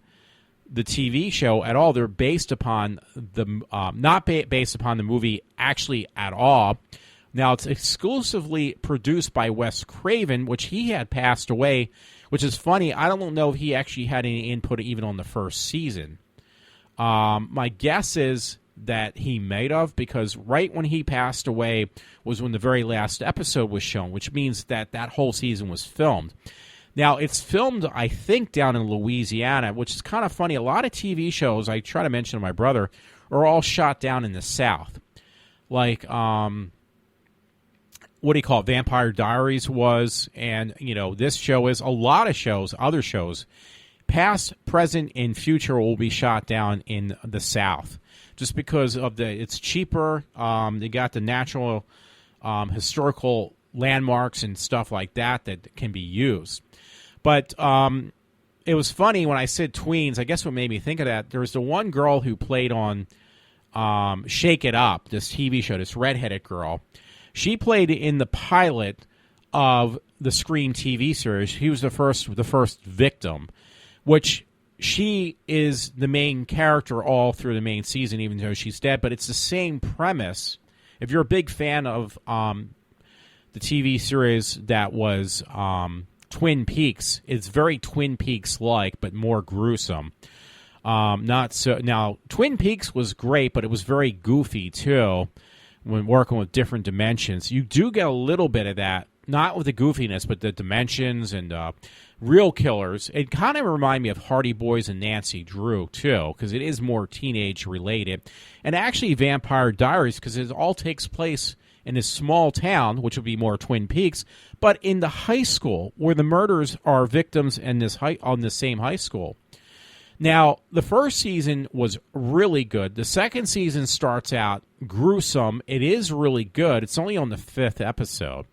the TV show at all. They're based upon based upon the movie actually at all. Now, it's exclusively produced by Wes Craven, which he had passed away, which is funny. I don't know if he actually had any input even on the first season. My guess is that he might have, because right when he passed away was when the very last episode was shown, which means that whole season was filmed. Now, it's filmed, I think, down in Louisiana, which is kind of funny. A lot of TV shows, I try to mention to my brother, are all shot down in the South. Like, what do you call it? Vampire Diaries was, and, this show is. A lot of shows, other shows, past, present, and future will be shot down in the South. Just because of it's cheaper. They got the natural historical landmarks and stuff like that can be used. But it was funny when I said tweens. I guess what made me think of that, there was the one girl who played on Shake It Up, this TV show, this redheaded girl. She played in the pilot of the Scream TV series. She was the first victim, which she is the main character all through the main season, even though she's dead. But it's the same premise. If you're a big fan of the TV series that was Twin Peaks, it's very Twin Peaks-like, but more gruesome. Not so. Now, Twin Peaks was great, but it was very goofy too. When working with different dimensions, you do get a little bit of that, not with the goofiness, but the dimensions and real killers. It kind of reminded me of Hardy Boys and Nancy Drew too, because it is more teenage related, and actually Vampire Diaries, because it all takes place in this small town, which would be more Twin Peaks, but in the high school where the murders are victims in on the same high school. Now, the first season was really good. The second season starts out gruesome. It is really good. It's only on the 5th episode,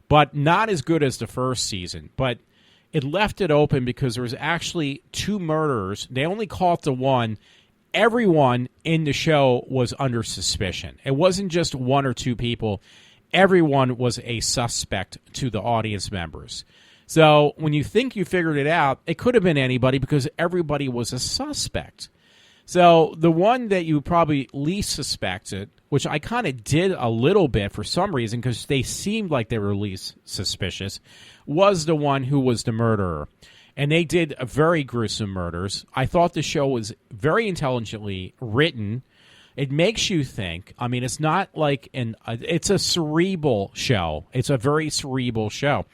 but not as good as the first season. But it left it open because there was actually 2 murderers. They only caught the one. Everyone in the show was under suspicion. It wasn't just 1 or 2 people. Everyone was a suspect to the audience members. So when you think you figured it out, it could have been anybody because everybody was a suspect. So the one that you probably least suspected, which I kind of did a little bit for some reason because they seemed like they were least suspicious, was the one who was the murderer. And they did very gruesome murders. I thought the show was very intelligently written. It makes you think. I mean, it's not like it's a cerebral show. It's a very cerebral show.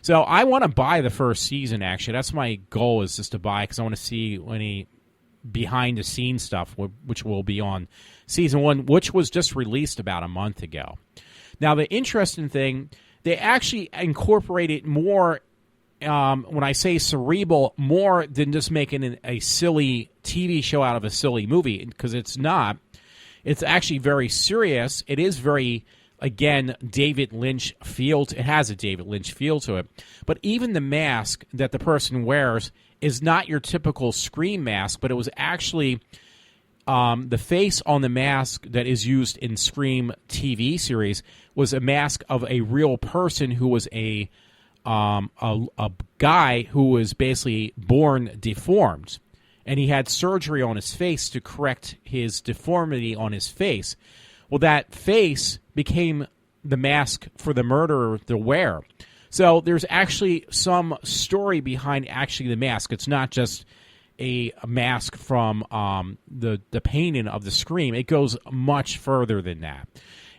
So I want to buy the first season, actually. That's my goal, is just to buy, because I want to see any behind-the-scenes stuff, which will be on season 1, which was just released about a month ago. Now, the interesting thing, they actually incorporated more, when I say cerebral, more than just making a silly TV show out of a silly movie, because it's not. It's actually very serious. It is very, again, David Lynch feel. It has a David Lynch feel to it. But even the mask that the person wears is not your typical Scream mask, but it was actually the face on the mask that is used in Scream TV series was a mask of a real person who was a guy who was basically born deformed. And he had surgery on his face to correct his deformity on his face. Well, that face became the mask for the murderer to wear. So there's actually some story behind actually the mask. It's not just a mask from the painting of the Scream. It goes much further than that.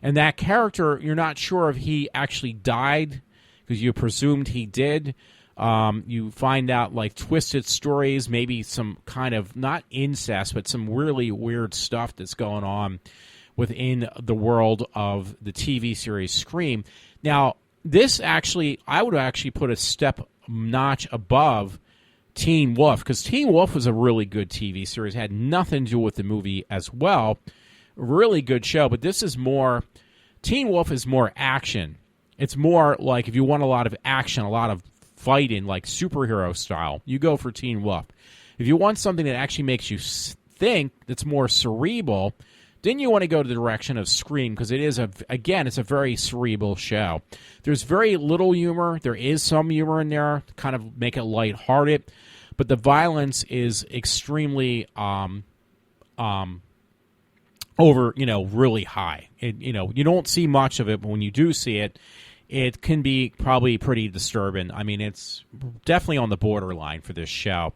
And that character, you're not sure if he actually died, because you presumed he did. You find out like twisted stories, maybe some kind of, not incest, but some really weird stuff that's going on within the world of the TV series Scream. Now, this actually, I would actually put a notch above Teen Wolf, because Teen Wolf was a really good TV series. It had nothing to do with the movie as well. Really good show, but this is more, Teen Wolf is more action. It's more like if you want a lot of action, a lot of fighting, like superhero style, you go for Teen Wolf. If you want something that actually makes you think, that's more cerebral, then you want to go to the direction of Scream, because it's a very cerebral show. There's very little humor. There is some humor in there to kind of make it lighthearted, but the violence is extremely over, really high. You don't see much of it, but when you do see it, it can be probably pretty disturbing. I mean, it's definitely on the borderline for this show.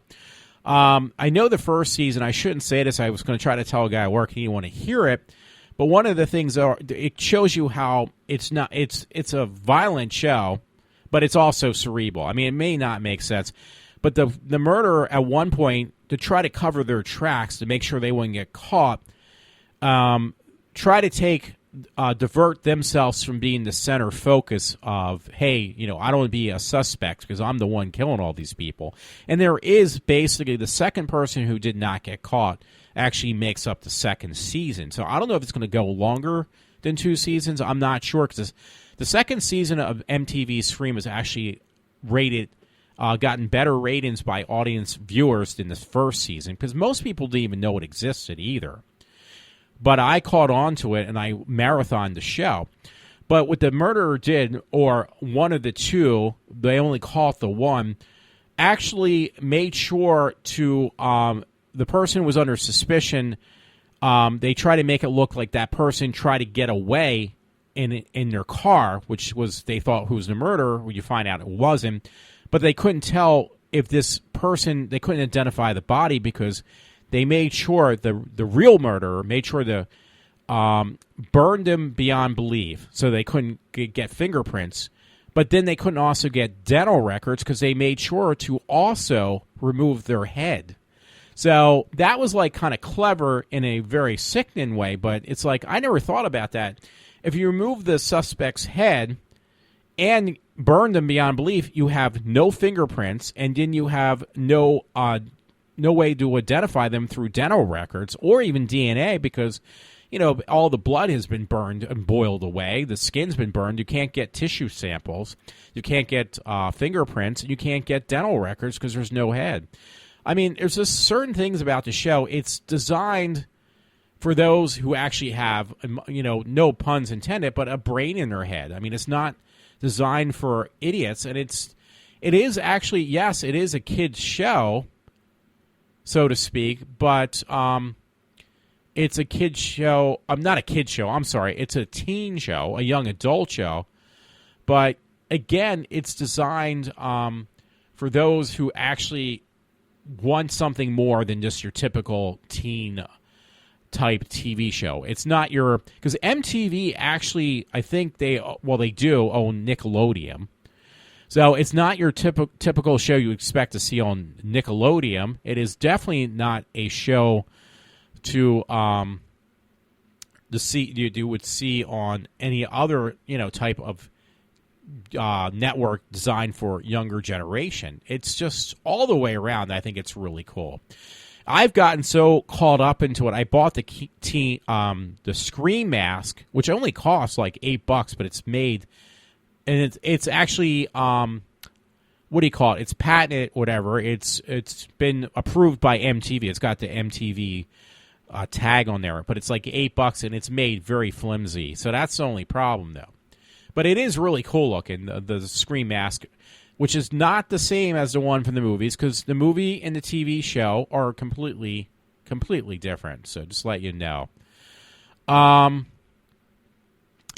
I know the first season, I shouldn't say this, I was going to try to tell a guy at work, he didn't want to hear it, but one of the things, it shows you how it's a violent show, but it's also cerebral. I mean, it may not make sense, but the murderer at one point, to try to cover their tracks, to make sure they wouldn't get caught, try to divert themselves from being the center focus of, hey, I don't want to be a suspect because I'm the one killing all these people. And there is basically the second person who did not get caught actually makes up the second season. So I don't know if it's going to go longer than 2 seasons. I'm not sure, because the second season of MTV Scream has actually gotten better ratings by audience viewers than the first season, because most people didn't even know it existed either. But I caught on to it, and I marathoned the show. But what the murderer did, or one of the two, they only caught the one, actually made sure to, the person was under suspicion. They tried to make it look like that person tried to get away in their car, which was, they thought, who's the murderer, when you find out it wasn't. But they couldn't tell if this person, they couldn't identify the body, because they made sure, the real murderer made sure to burned him beyond belief, so they couldn't get fingerprints. But then they couldn't also get dental records, because they made sure to also remove their head. So that was like kind of clever in a very sickening way, but it's like, I never thought about that. If you remove the suspect's head and burn them beyond belief, you have no fingerprints, and then you have no way to identify them through dental records or even DNA, because, all the blood has been burned and boiled away. The skin's been burned. You can't get tissue samples. You can't get fingerprints. You can't get dental records because there's no head. I mean, there's just certain things about the show. It's designed for those who actually have, no puns intended, but a brain in their head. I mean, it's not designed for idiots, and it is actually, yes, it is a kid's show, so to speak, but it's a kid's show. Not a kid's show, I'm sorry. It's a teen show, a young adult show. But, again, it's designed for those who actually want something more than just your typical teen-type TV show. It's not your... Because MTV actually, I think they do own Nickelodeon. So it's not your typical show you expect to see on Nickelodeon. It is definitely not a show to you would see on any other type of network designed for younger generation. It's just all the way around. I think it's really cool. I've gotten so caught up into it. I bought the Scream mask, which only costs like $8, but it's made. And it's actually, what do you call it? It's patented, whatever. It's been approved by MTV. It's got the MTV tag on there, but it's like $8, and it's made very flimsy. So that's the only problem, though. But it is really cool looking, the Scream mask, which is not the same as the one from the movies, because the movie and the TV show are completely different. So just let you know.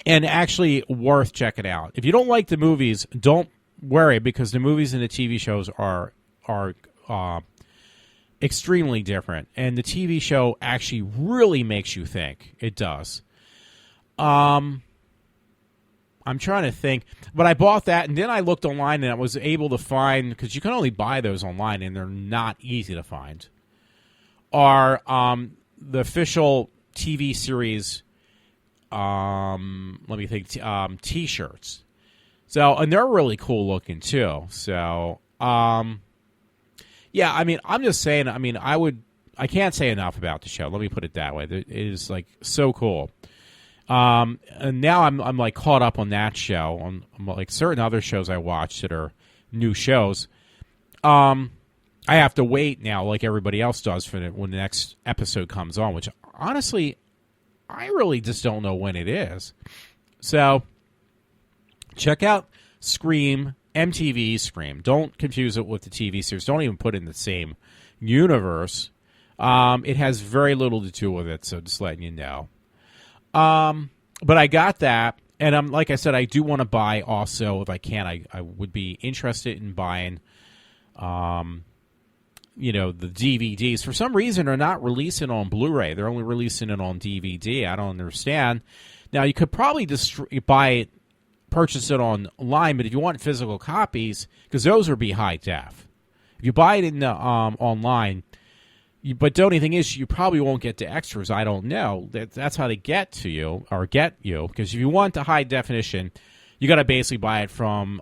And actually worth checking out. If you don't like the movies, don't worry, because the movies and the TV shows are extremely different. And the TV show actually really makes you think. It does. I'm trying to think. But I bought that, and then I looked online, and I was able to find, because you can only buy those online, and they're not easy to find, are the official TV series... let me think. T-shirts. So, and they're really cool looking too. So, yeah. I mean, I'm just saying. I mean, I can't say enough about the show. Let me put it that way. It is like so cool. And now I'm like caught up on that show, on like certain other shows I watch that are new shows. I have to wait now, like everybody else does, for when the next episode comes on, which honestly, I really just don't know when it is. So check out Scream, MTV Scream. Don't confuse it with the TV series. Don't even put it in the same universe. It has very little to do with it, so just letting you know. But I got that, and like I said, I do want to buy also, if I can, I would be interested in buying the DVDs. For some reason, they're not releasing on Blu-ray. They're only releasing it on DVD. I don't understand. Now, you could probably just purchase it online, but if you want physical copies, because those would be high def. If you buy it in the online, but the only thing is, you probably won't get the extras. I don't know. That's how they get you. Because if you want the high definition, you got to basically buy it from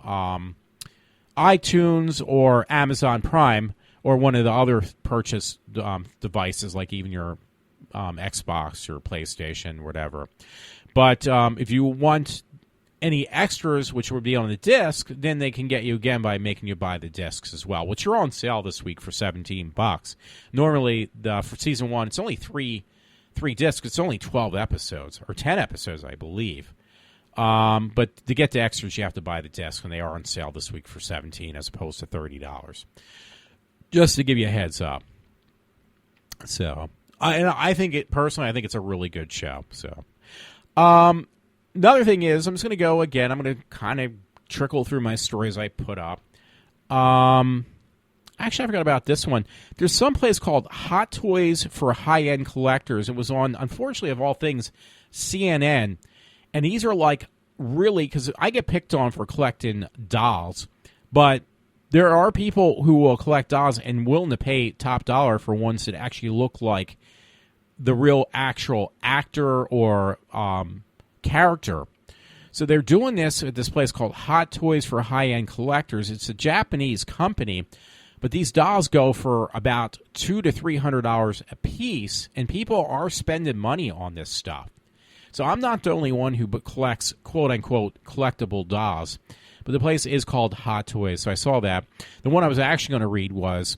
iTunes or Amazon Prime, or one of the other purchase devices, like even your Xbox or PlayStation, whatever. But if you want any extras, which would be on the disc, then they can get you again by making you buy the discs as well, which are on sale this week for $17. Normally, for season 1, it's only three discs. It's only 12 episodes, or 10 episodes, I believe. But to get the extras, you have to buy the disc, and they are on sale this week for $17 as opposed to $30. Just to give you a heads up. So, I think it's a really good show. So, another thing is, I'm just going to go again. I'm going to kind of trickle through my stories I put up. Actually, I forgot about this one. There's some place called Hot Toys for High-End Collectors. It was on, unfortunately, of all things, CNN. And these are like really, because I get picked on for collecting dolls, but there are people who will collect dolls and willing to pay top dollar for ones that actually look like the real actual actor or character. So they're doing this at this place called Hot Toys for High-End Collectors. It's a Japanese company, but these dolls go for about $200 to $300 a piece, and people are spending money on this stuff. So I'm not the only one who collects quote-unquote collectible dolls, but the place is called Hot Toys, so I saw that. The one I was actually going to read was,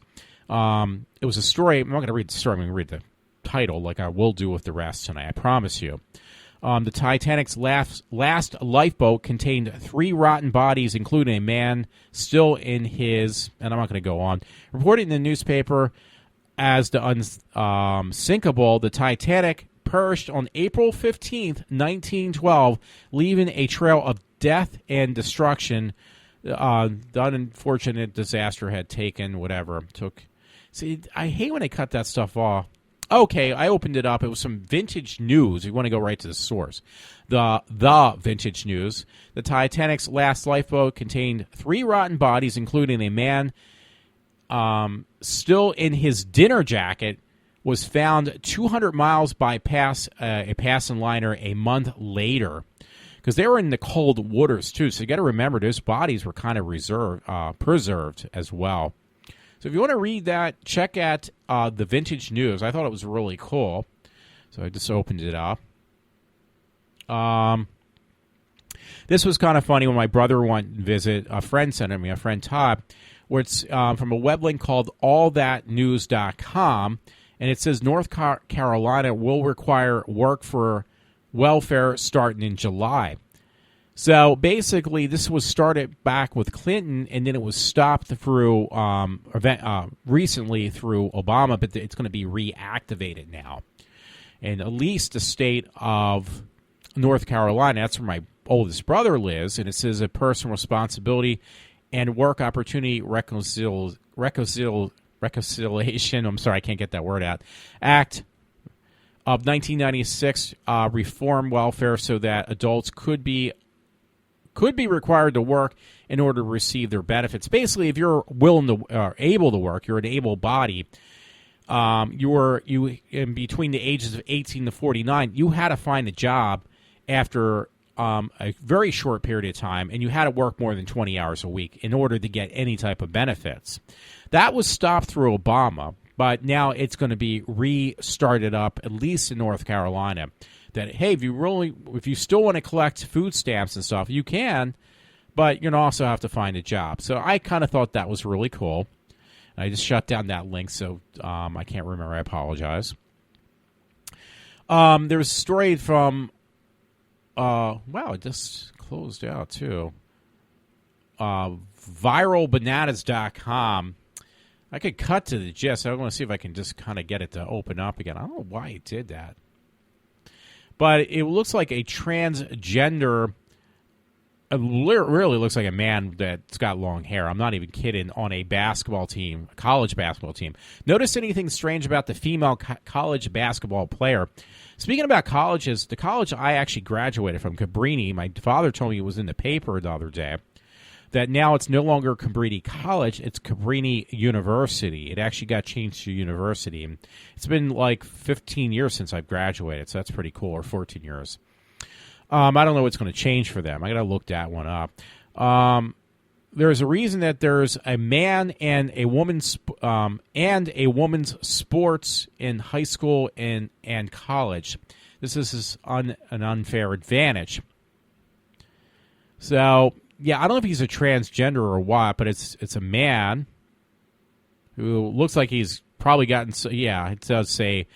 it was a story. I'm not going to read the story. I'm going to read the title like I will do with the rest tonight, I promise you. The Titanic's last lifeboat contained 3 rotten bodies, including a man still in his, and I'm not going to go on, reported in the newspaper as the unsinkable. The Titanic perished on April 15th, 1912, leaving a trail of death and destruction. The unfortunate disaster had See, I hate when they cut that stuff off. Okay, I opened it up. It was some vintage news. You want to go right to the source. The vintage news. The Titanic's last lifeboat contained 3 rotten bodies, including a man still in his dinner jacket, was found 200 miles by a passing liner a month later. Because they were in the cold waters, too. So you got to remember, those bodies were kind of preserved as well. So if you want to read that, check out the Vintage News. I thought it was really cool. So I just opened it up. This was kind of funny when my brother went and visit. A friend sent it me, a friend Todd, where it's from a web link called allthatnews.com. And it says North Carolina will require work for welfare starting in July. So basically, this was started back with Clinton, and then it was stopped through recently through Obama, but it's going to be reactivated now. And at least the state of North Carolina, that's where my oldest brother lives, and it says a personal responsibility and work opportunity reconciliation. I'm sorry, I can't get that word out. Act of 1996 reform welfare so that adults could be required to work in order to receive their benefits. Basically, if you're willing to able to work, you're an able body. You in between the ages of 18 to 49, you had to find a job after a very short period of time, and you had to work more than 20 hours a week in order to get any type of benefits. That was stopped through Obama, But now it's going to be restarted up, at least in North Carolina. That, hey, if you still want to collect food stamps and stuff, you can, but you also have to find a job. So I kind of thought that was really cool. I just shut down that link, so I can't remember. I apologize. There was a story from, wow, it just closed out too. Viralbananas.com. I could cut to the gist. I want to see if I can just kind of get it to open up again. I don't know why it did that. But it looks like a transgender, it really looks like a man that's got long hair. I'm not even kidding, on a basketball team, a college basketball team. Notice anything strange about the female college basketball player? Speaking about colleges, the college I actually graduated from, Cabrini, my father told me it was in the paper the other day, that now it's no longer Cabrini College, it's Cabrini University. It actually got changed to university. And it's been like 15 years since I've graduated, so that's pretty cool, or 14 years. I don't know what's going to change for them. I got to look that one up. There's a reason that there's a man and a woman's sports in high school and college. This is an unfair advantage. So, yeah, I don't know if he's a transgender or what, but it's a man who looks like he's probably gotten, yeah, it does say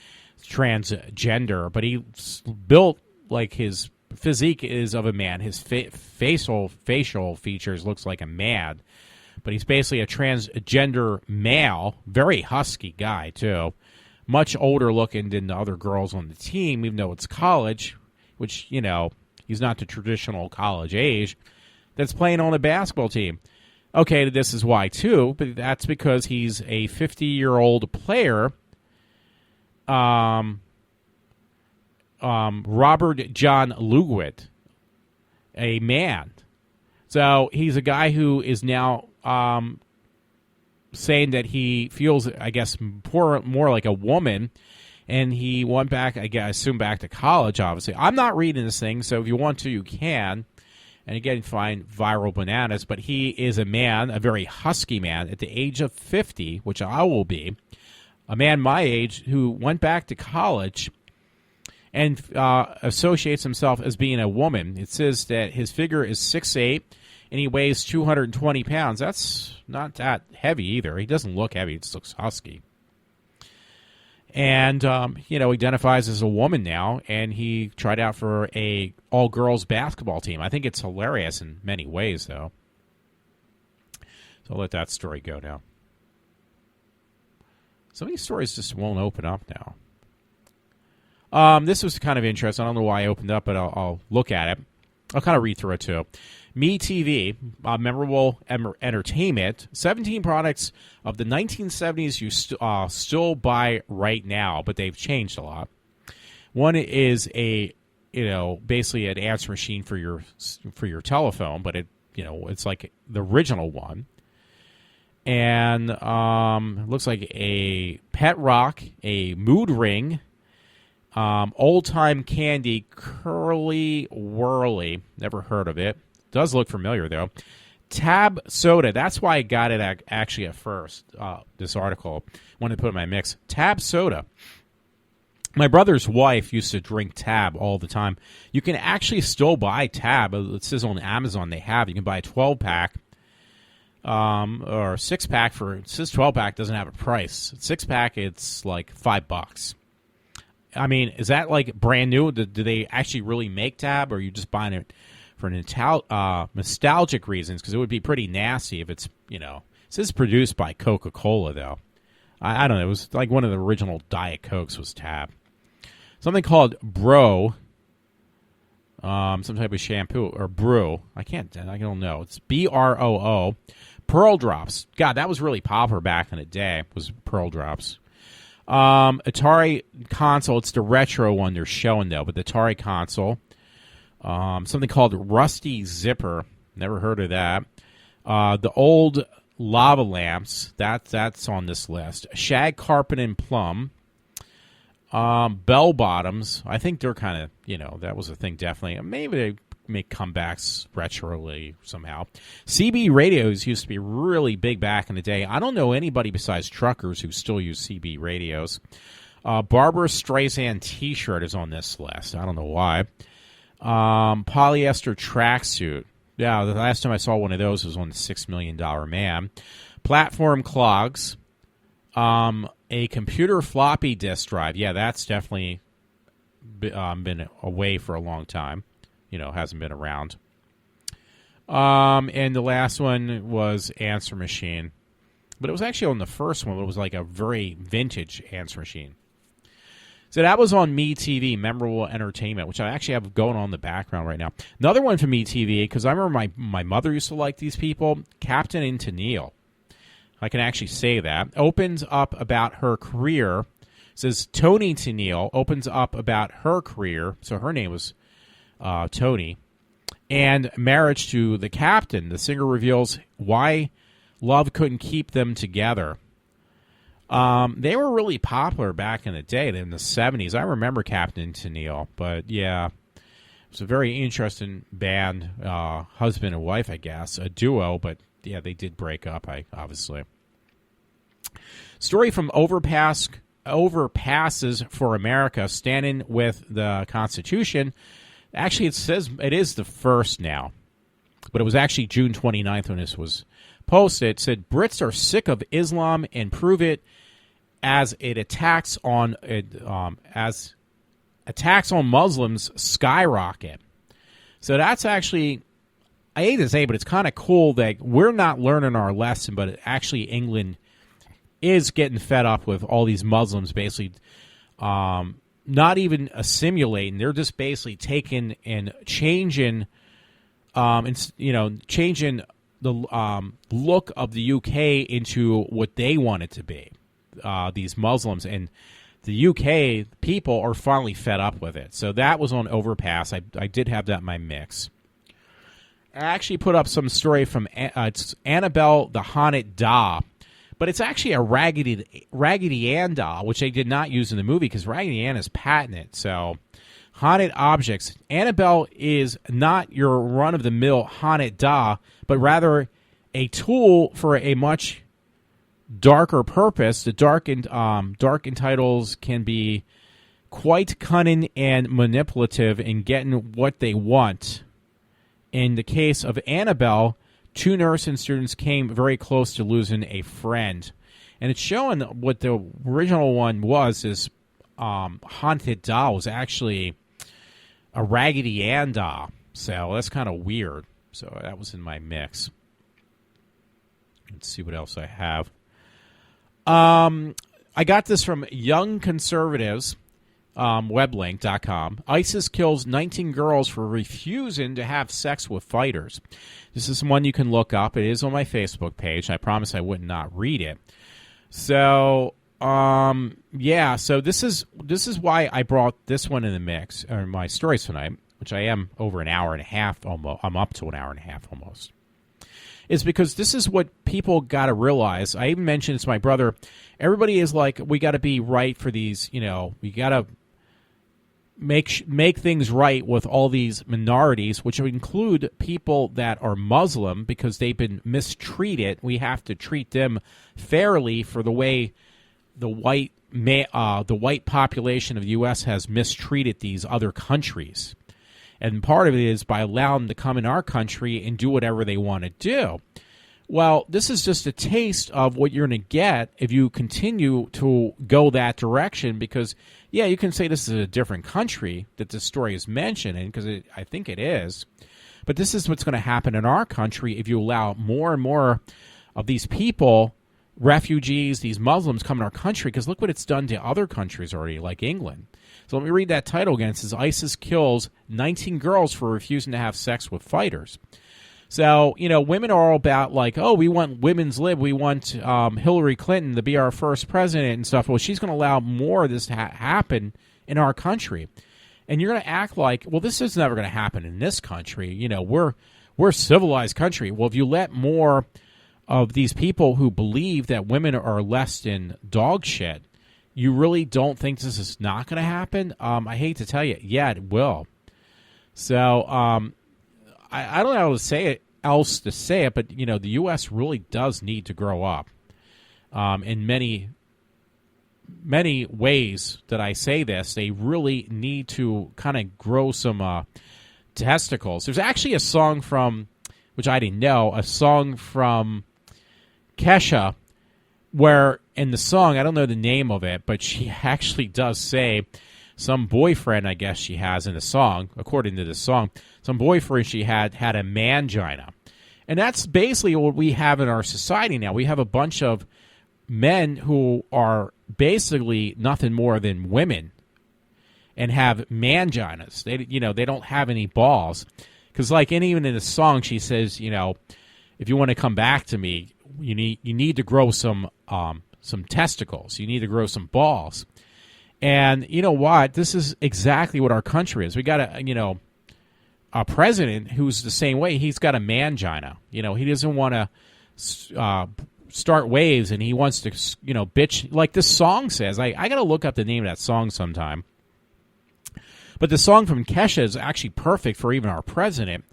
transgender, but he's built like his physique is of a man. His facial features looks like a man, but he's basically a transgender male, very husky guy too, much older looking than the other girls on the team, even though it's college, which, he's not the traditional college age, that's playing on a basketball team. Okay, this is why too, but that's because he's a 50-year-old player, Robert John Lugwit, a man. So he's a guy who is now saying that he feels, I guess, more like a woman, and he went back, I assume, back to college, obviously. I'm not reading this thing, so if you want to, you can. And again, find Viral Bananas. But he is a man, a very husky man, at the age of 50, which I will be, a man my age who went back to college and associates himself as being a woman. It says that his figure is 6'8", and he weighs 220 pounds. That's not that heavy either. He doesn't look heavy. He just looks husky. And, identifies as a woman now, and he tried out for a all-girls basketball team. I think it's hilarious in many ways, though. So I'll let that story go now. Some of these stories just won't open up now. This was kind of interesting. I don't know why I opened up, but I'll look at it. I'll kind of read through it, too. MeTV, memorable entertainment, 17 products of the 1970s you still buy right now, but they've changed a lot. One is basically an answer machine for your telephone, but it's like the original one. And it looks like a pet rock, a mood ring, old time candy, Curly Whirly. Never heard of it. Does look familiar, though. Tab soda. That's why I got it actually at first, this article. Wanted to put it in my mix. Tab soda. My brother's wife used to drink Tab all the time. You can actually still buy Tab. It says on Amazon they have. You can buy a 12-pack or 6-pack for... It says 12-pack doesn't have a price. 6-pack, it's like $5. I mean, is that like brand new? Do they actually really make Tab, or are you just buying it for nostalgic reasons? Because it would be pretty nasty if it's, it says produced by Coca-Cola, though. I don't know. It was like one of the original Diet Cokes was Tab. Something called Bro, some type of shampoo, or Brew. I don't know. It's BROO. Pearl Drops. God, that was really popular back in the day, was Pearl Drops. Atari console. It's the retro one they're showing, though, but the Atari console. Something called Rusty Zipper. Never heard of that. The old lava lamps. That's on this list. Shag Carpet and Plum. Bell bottoms. I think they're kind of, that was a thing, definitely. Maybe they make comebacks retroly somehow. CB radios used to be really big back in the day. I don't know anybody besides truckers who still use CB radios. Barbara Streisand T-shirt is on this list. I don't know why. Polyester tracksuit. Yeah, the last time I saw one of those was on the $6 Million Man. Platform clogs. A computer floppy disk drive. Yeah, that's definitely been away for a long time. Hasn't been around. And the last one was answer machine. But it was actually on the first one. It was like a very vintage answer machine. So that was on MeTV, Memorable Entertainment, which I actually have going on in the background right now. Another one from MeTV, because I remember my mother used to like these people, Captain and Tennille. I can actually say that. Opens up about her career. It says Tony Tennille opens up about her career. So her name was Tony. And marriage to the captain. The singer reveals why love couldn't keep them together. They were really popular back in the day, in the 70s. I remember Captain Tennille. But, yeah, it was a very interesting band. Husband and wife, I guess. A duo, but, yeah, they did break up, obviously. Story from Overpasses for America, standing with the Constitution. Actually, it says it is the first now, but it was actually June 29th when this was posted. It said, Brits are sick of Islam and prove it as attacks on Muslims skyrocket. So that's actually, I hate to say, but it's kind of cool that we're not learning our lesson, but actually England is getting fed up with all these Muslims basically not even assimilating. They're just basically taking and changing, changing the look of the UK into what they want it to be. These Muslims and the UK people are finally fed up with it. So that was on Overpass. I did have that in my mix. I actually put up some story from it's Annabelle the Haunted Doll. But it's actually a Raggedy Ann doll, which they did not use in the movie because Raggedy Ann is patented. So, haunted objects. Annabelle is not your run-of-the-mill haunted doll, but rather a tool for a much darker purpose. The dark titles can be quite cunning and manipulative in getting what they want. In the case of Annabelle, 2 nursing students came very close to losing a friend. And it's showing what the original one was, this haunted doll was actually a Raggedy Ann doll. So that's kind of weird. So that was in my mix. Let's see what else I have. I got this from Young Conservatives, weblink.com. ISIS kills 19 girls for refusing to have sex with fighters. This is one you can look up. It is on my Facebook page. I promise I would not read it. So, so this is why I brought this one in the mix, or my stories tonight, which I am over an hour and a half almost. I'm up to an hour and a half almost. Is because this is what people got to realize. I even mentioned it to my brother. Everybody is like, we got to be right for these, we got to make things right with all these minorities, which include people that are Muslim because they've been mistreated. We have to treat them fairly for the way the white population of the U.S. has mistreated these other countries. And part of it is by allowing them to come in our country and do whatever they want to do. Well, this is just a taste of what you're going to get if you continue to go that direction because, yeah, you can say this is a different country that this story is mentioned in because I think it is. But this is what's going to happen in our country if you allow more and more of these people, refugees, these Muslims come in our country because look what it's done to other countries already, like England. So let me read that title again. It says, ISIS kills 19 girls for refusing to have sex with fighters. So, women are all about like, oh, we want women's lib. We want Hillary Clinton to be our first president and stuff. Well, she's going to allow more of this to happen in our country. And you're going to act like, well, this is never going to happen in this country. We're a civilized country. Well, if you let more of these people who believe that women are less than dog shit, you really don't think this is not going to happen? I hate to tell you. Yeah, it will. So, I don't know how to say it else to say it, but the U.S. really does need to grow up in many ways that I say this. They really need to kind of grow some testicles. There's actually a song from, which I didn't know, a song from Kesha where in the song, I don't know the name of it, but she actually does say some boyfriend, I guess she has in the song, according to the song, some boyfriend she had a mangina. And that's basically what we have in our society now. We have a bunch of men who are basically nothing more than women and have manginas. They don't have any balls. Because even in the song, she says, if you want to come back to me, you need to grow some testicles. You need to grow some balls. And you know what? This is exactly what our country is. We got a president who's the same way. He's got a mangina. He doesn't want to start waves, and he wants to, bitch. Like this song says. I got to look up the name of that song sometime. But the song from Kesha is actually perfect for even our president,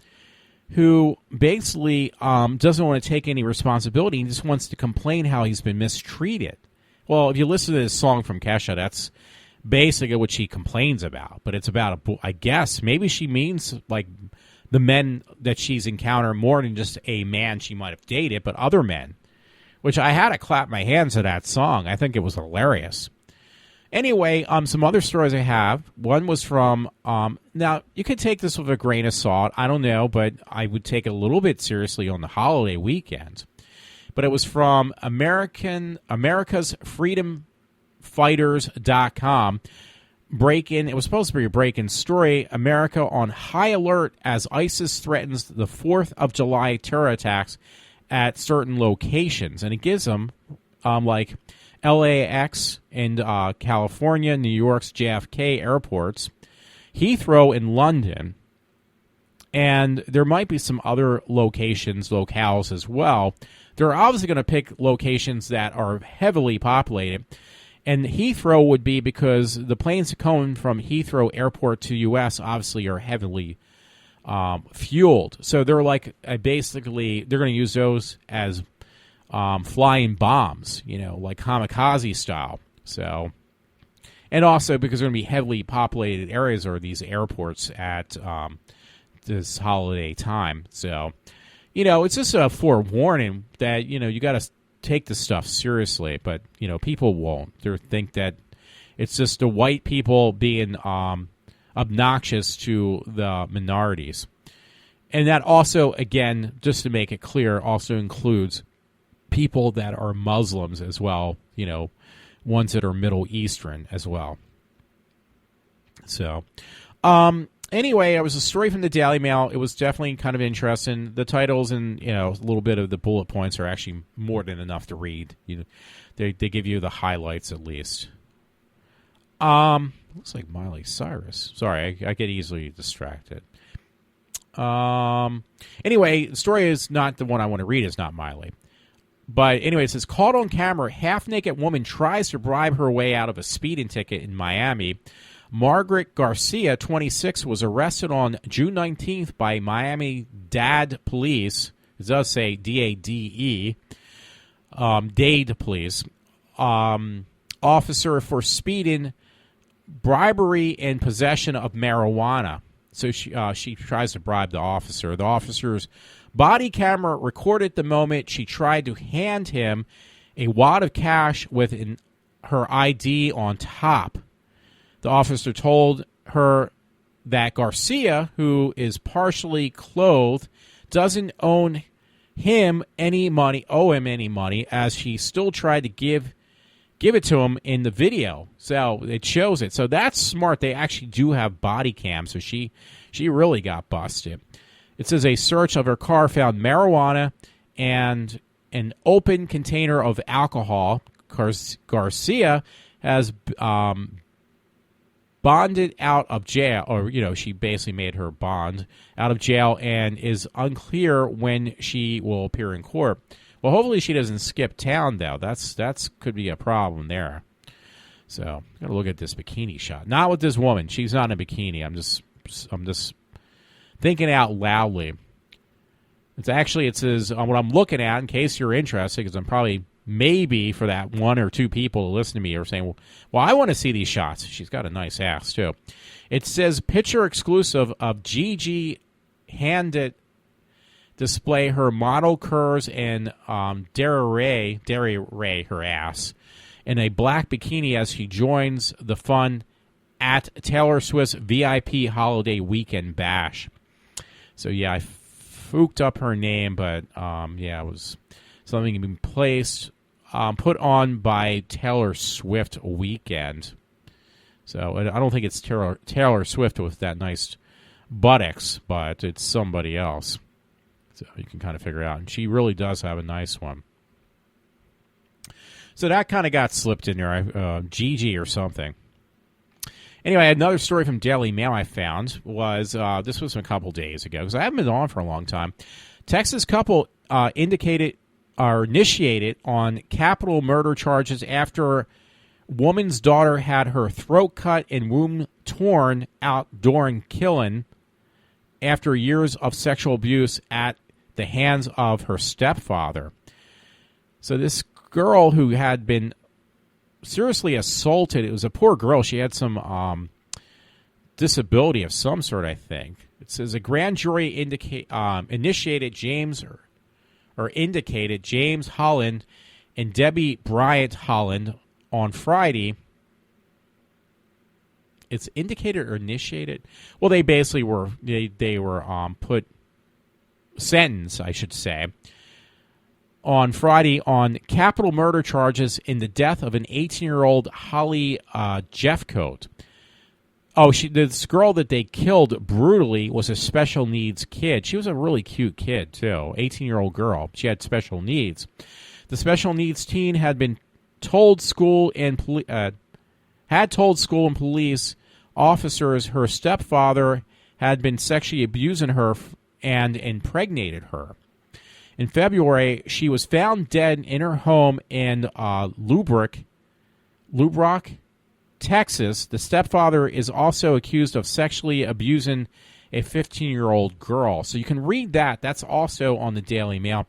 who basically doesn't want to take any responsibility. He just wants to complain how he's been mistreated. Well, if you listen to this song from Kesha, that's basically what she complains about. But it's about, I guess, maybe she means like the men that she's encountered more than just a man she might have dated, but other men, which I had to clap my hands to that song. I think it was hilarious. Anyway, some other stories I have. One was from, now, you could take this with a grain of salt. I don't know, but I would take it a little bit seriously on the holiday weekend. But it was from America's freedomfighters.com. Break-in. It was supposed to be a break-in story. America on high alert as ISIS threatens the 4th of July terror attacks at certain locations. And it gives them, like LAX in California, New York's JFK airports, Heathrow in London, and there might be some other locales as well. They're obviously going to pick locations that are heavily populated, and Heathrow would be because the planes coming from Heathrow Airport to U.S. obviously are heavily fueled. So they're basically they're going to use those as flying bombs, like kamikaze style. So, and also because they're going to be heavily populated areas or these airports at this holiday time. So, it's just a forewarning that, you got to take this stuff seriously. But, people won't. They think that it's just the white people being obnoxious to the minorities. And that also, again, just to make it clear, also includes people that are Muslims as well, ones that are Middle Eastern as well. So, anyway, it was a story from the Daily Mail. It was definitely kind of interesting. The titles and, a little bit of the bullet points are actually more than enough to read. They give you the highlights at least. Looks like Miley Cyrus. Sorry, I get easily distracted. Anyway, the story is not the one I want to read. It's not Miley. But anyway, it says, caught on camera, half-naked woman tries to bribe her way out of a speeding ticket in Miami. Margaret Garcia, 26, was arrested on June 19th by Miami-Dade police. It does say D-A-D-E. Dade police. Officer for speeding, bribery, and possession of marijuana. So she tries to bribe the officer. The officer's body camera recorded the moment she tried to hand him a wad of cash with her ID on top. The officer told her that Garcia, who is partially clothed, doesn't owe him any money, as she still tried to give it to him in the video. So it shows it. So that's smart. They actually do have body cams. So she really got busted. It says a search of her car found marijuana and an open container of alcohol. Garcia has bonded out of jail, or, she basically made her bond out of jail and is unclear when she will appear in court. Well, hopefully she doesn't skip town, though. That's could be a problem there. So, gotta look at this bikini shot. Not with this woman. She's not in a bikini. I'm just thinking out loudly. It says what I'm looking at, in case you're interested, because I'm probably, maybe for that one or two people who listen to me are saying, well, I want to see these shots. She's got a nice ass, too. It says picture exclusive of Gigi handed display her model curves and derriere her ass in a black bikini as she joins the fun at Taylor Swift's VIP holiday weekend bash. So, yeah, I fooked up her name, but, it was something being put on by Taylor Swift weekend. So, I don't think it's Taylor Swift with that nice buttocks, but it's somebody else. So, you can kind of figure it out. And she really does have a nice one. So, that kind of got slipped in there, Gigi or something. Anyway, another story from Daily Mail I found was, this was a couple days ago, because I haven't been on for a long time. Texas couple initiated on capital murder charges after woman's daughter had her throat cut and womb torn out during killing after years of sexual abuse at the hands of her stepfather. So this girl who had been seriously assaulted. It was a poor girl. She had some disability of some sort, I think. It says a grand jury indicated James Holland and Debbie Bryant Holland on Friday. It's indicated or initiated. Well, they basically were they were put sentenced, I should say, on Friday on capital murder charges in the death of an 18-year-old Holly Jeffcoat. Oh, this girl that they killed brutally was a special needs kid. She was a really cute kid, too. 18-year-old girl. She had special needs. The special needs teen had told school and police officers her stepfather had been sexually abusing her and impregnated her. In February, she was found dead in her home in Lubbock, Texas. The stepfather is also accused of sexually abusing a 15-year-old girl. So you can read that. That's also on the Daily Mail.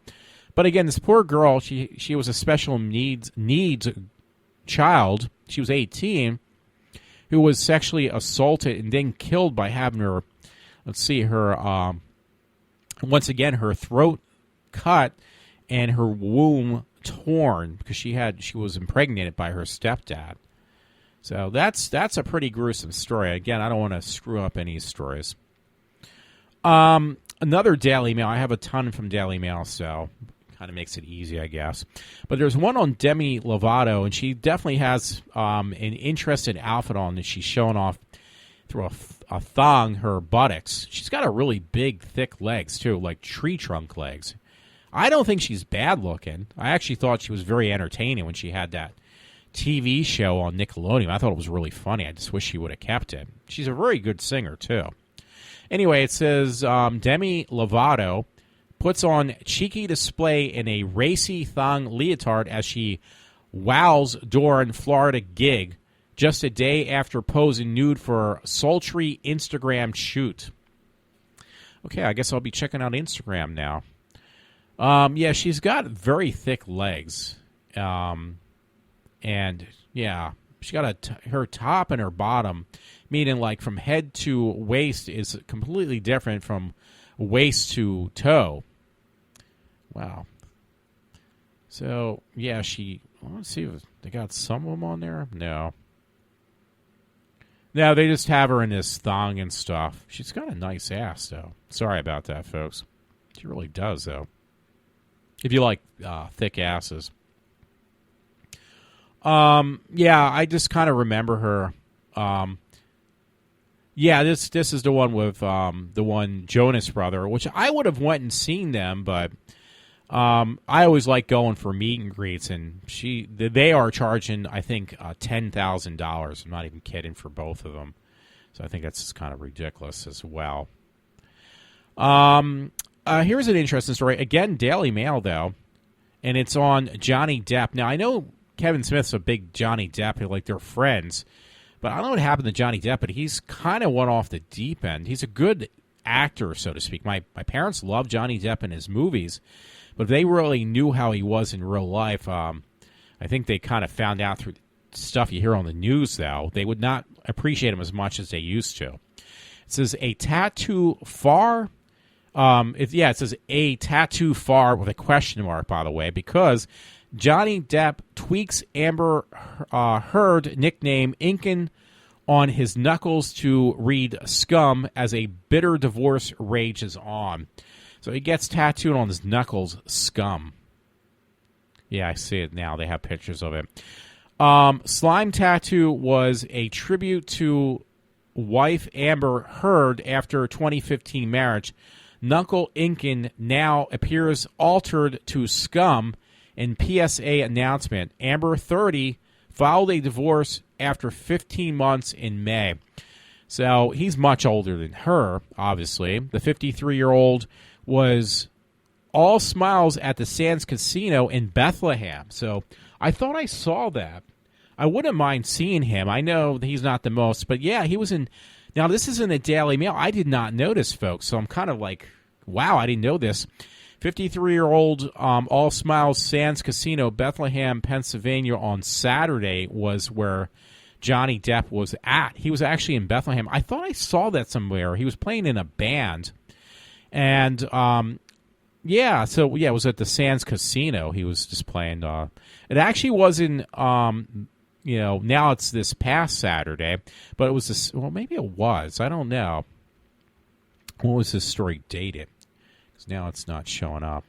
But again, this poor girl, she was a special needs child. She was 18, who was sexually assaulted and then killed by having her, once again, her throat cut and her womb torn because she was impregnated by her stepdad. So that's a pretty gruesome story. Again, I don't want to screw up any stories. Another Daily Mail. I have a ton from Daily Mail, so kind of makes it easy, I guess. But there's one on Demi Lovato, and she definitely has an interesting outfit on that she's showing off through a thong, her buttocks. She's got a really big, thick legs, too, like tree trunk legs. I don't think she's bad looking. I actually thought she was very entertaining when she had that TV show on Nickelodeon. I thought it was really funny. I just wish she would have kept it. She's a very good singer, too. Anyway, it says Demi Lovato puts on cheeky display in a racy thong leotard as she wows during Florida gig just a day after posing nude for a sultry Instagram shoot. Okay, I guess I'll be checking out Instagram now. Yeah, she's got very thick legs. And, yeah, she got her top and her bottom, meaning like from head to waist is completely different from waist to toe. Wow. So, yeah, let's see if they got some of them on there. No, they just have her in this thong and stuff. She's got a nice ass, though. Sorry about that, folks. She really does, though. If you like thick asses. Yeah, I just kind of remember her. Yeah, this is the one with the one Jonas Brother, which I would have went and seen them, but I always like going for meet and greets, and they are charging, I think, $10,000. I'm not even kidding, for both of them. So I think that's just kind of ridiculous as well. Here's an interesting story. Again, Daily Mail, though, and it's on Johnny Depp. Now, I know Kevin Smith's a big Johnny Depp, like they're friends, but I don't know what happened to Johnny Depp, but he's kind of went off the deep end. He's a good actor, so to speak. My parents loved Johnny Depp in his movies, but if they really knew how he was in real life, I think they kind of found out through stuff you hear on the news, though. They would not appreciate him as much as they used to. It says a tattoo far. It says a tattoo far with a question mark, by the way, because Johnny Depp tweaks Amber Heard nickname Incan on his knuckles to read scum as a bitter divorce rages on. So he gets tattooed on his knuckles, scum. Yeah, I see it now. They have pictures of it. Slime tattoo was a tribute to wife Amber Heard after 2015 marriage. Knuckle Incan now appears altered to scum in PSA announcement. Amber 30 filed a divorce after 15 months in May. So he's much older than her, obviously. The 53-year-old was all smiles at the Sands Casino in Bethlehem. So I thought I saw that. I wouldn't mind seeing him. I know he's not the most, but yeah, he was in. Now, this is in the Daily Mail. I did not notice, folks, so I'm kind of like, wow, I didn't know this. 53-year-old all smiles Sands Casino, Bethlehem, Pennsylvania on Saturday was where Johnny Depp was at. He was actually in Bethlehem. I thought I saw that somewhere. He was playing in a band. And, it was at the Sands Casino. He was just playing. It actually wasn't, now it's this past Saturday, but it was this, well, maybe it was. I don't know. What was this story dated? Because now it's not showing up.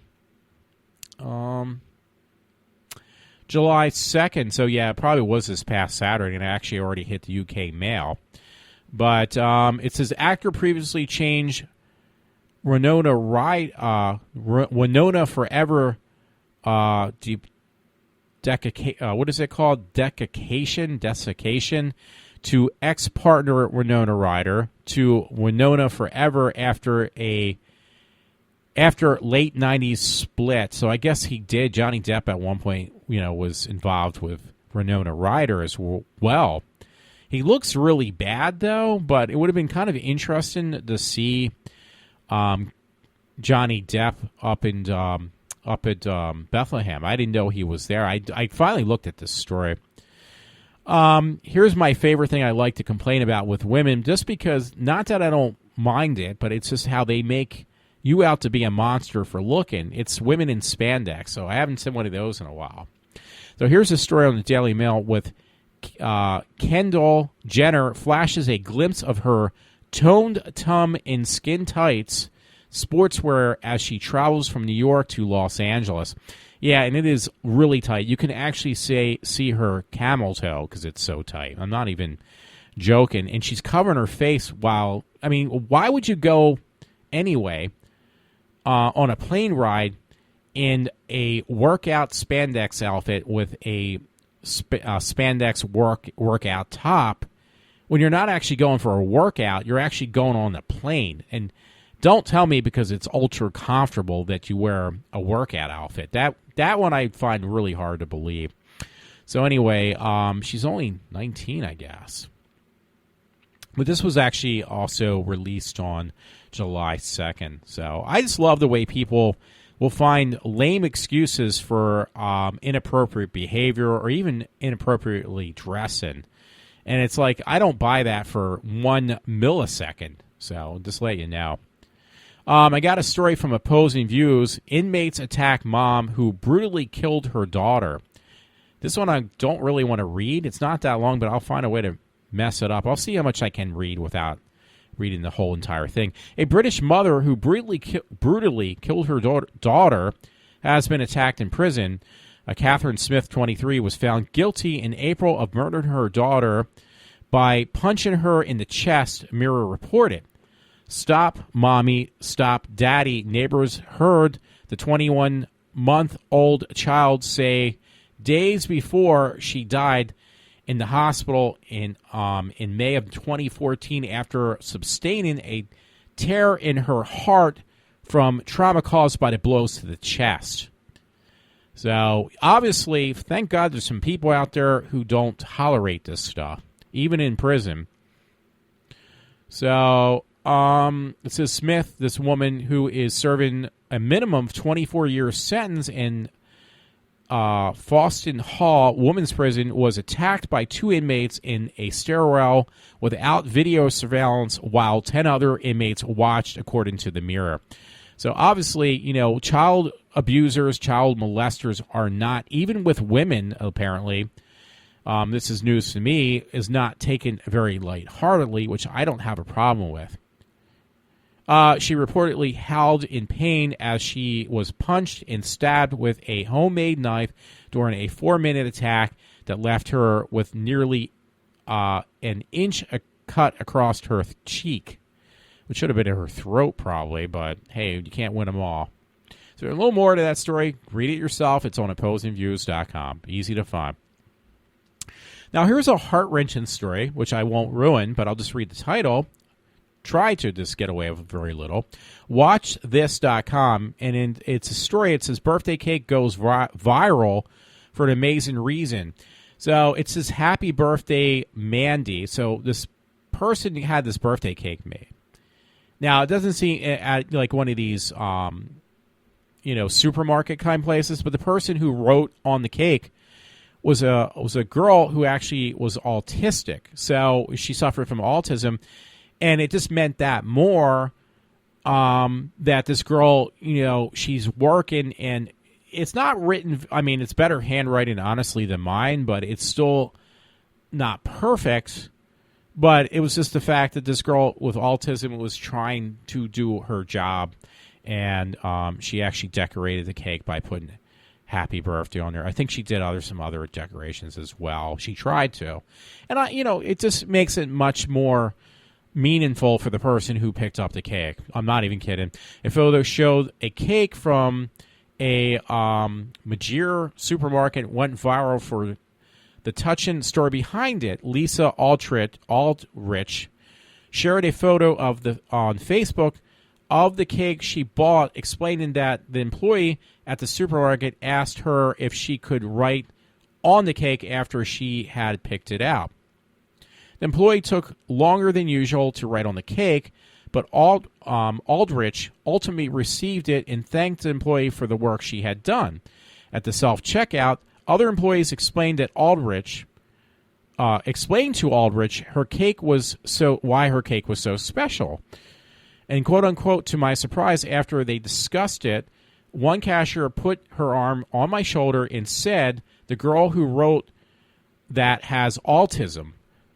July 2nd. So, yeah, it probably was this past Saturday, and it actually already hit the UK mail. But it says actor previously changed Winona Forever what is it called? Desiccation to ex-partner Winona Ryder to Winona Forever after late 90s split. So I guess he did. Johnny Depp at one point, was involved with Winona Ryder as well. He looks really bad, though, but it would have been kind of interesting to see Johnny Depp up at Bethlehem. I didn't know he was there. I finally looked at this story. Here's my favorite thing I like to complain about with women, just because, not that I don't mind it, but it's just how they make you out to be a monster for looking. It's women in spandex, so I haven't seen one of those in a while. So here's a story on the Daily Mail with Kendall Jenner flashes a glimpse of her toned tum in skin tights sportswear as she travels from New York to Los Angeles. Yeah, and it is really tight. You can actually see her camel toe because it's so tight. I'm not even joking. And she's covering her face while, why would you go anyway on a plane ride in a workout spandex outfit with a spandex workout top when you're not actually going for a workout? You're actually going on the plane. And don't tell me because it's ultra comfortable that you wear a workout outfit. That one I find really hard to believe. So anyway, she's only 19, I guess. But this was actually also released on July 2nd. So I just love the way people will find lame excuses for inappropriate behavior or even inappropriately dressing. And it's like, I don't buy that for 1 millisecond. So just let you know. I got a story from Opposing Views. Inmates attack mom who brutally killed her daughter. This one I don't really want to read. It's not that long, but I'll find a way to mess it up. I'll see how much I can read without reading the whole entire thing. A British mother who brutally killed her daughter has been attacked in prison. Catherine Smith, 23, was found guilty in April of murdering her daughter by punching her in the chest, Mirror reported. Stop, mommy, stop, daddy. Neighbors heard the 21-month-old child say days before she died in the hospital in May of 2014 after sustaining a tear in her heart from trauma caused by the blows to the chest. So, obviously, thank God there's some people out there who don't tolerate this stuff, even in prison. So, it says Smith, this woman who is serving a minimum of 24-year sentence in Fawston Hall Women's Prison, was attacked by 2 inmates in a stairwell without video surveillance while 10 other inmates watched, according to the Mirror. So obviously, child abusers, child molesters are not, even with women apparently, this is news to me, is not taken very lightheartedly, which I don't have a problem with. She reportedly howled in pain as she was punched and stabbed with a homemade knife during a 4-minute attack that left her with nearly an inch cut across her cheek, which should have been in her throat probably, but hey, you can't win them all. So a little more to that story. Read it yourself. It's on opposingviews.com. Easy to find. Now here's a heart-wrenching story, which I won't ruin, but I'll just read the title. Try to just get away with very little. WatchThis.com, and it's a story. It says birthday cake goes viral for an amazing reason. So it says happy birthday, Mandy. So this person had this birthday cake made. Now it doesn't seem like one of these, supermarket kind places, but the person who wrote on the cake was a girl who actually was autistic. So she suffered from autism. And it just meant that more that this girl, she's working, and it's not written. I mean, it's better handwriting, honestly, than mine, but it's still not perfect. But it was just the fact that this girl with autism was trying to do her job, and she actually decorated the cake by putting happy birthday on there. I think she did some other decorations as well. She tried to. And, it just makes it much more meaningful for the person who picked up the cake. I'm not even kidding. A photo showed a cake from a Majir supermarket went viral for the touching story behind it. Lisa Aldrich shared a photo on Facebook of the cake she bought, explaining that the employee at the supermarket asked her if she could write on the cake after she had picked it out. The employee took longer than usual to write on the cake, but Aldrich ultimately received it and thanked the employee for the work she had done. At the self-checkout, other employees explained to Aldrich why her cake was so special. And quote unquote, to my surprise, after they discussed it, one cashier put her arm on my shoulder and said, "The girl who wrote that has autism.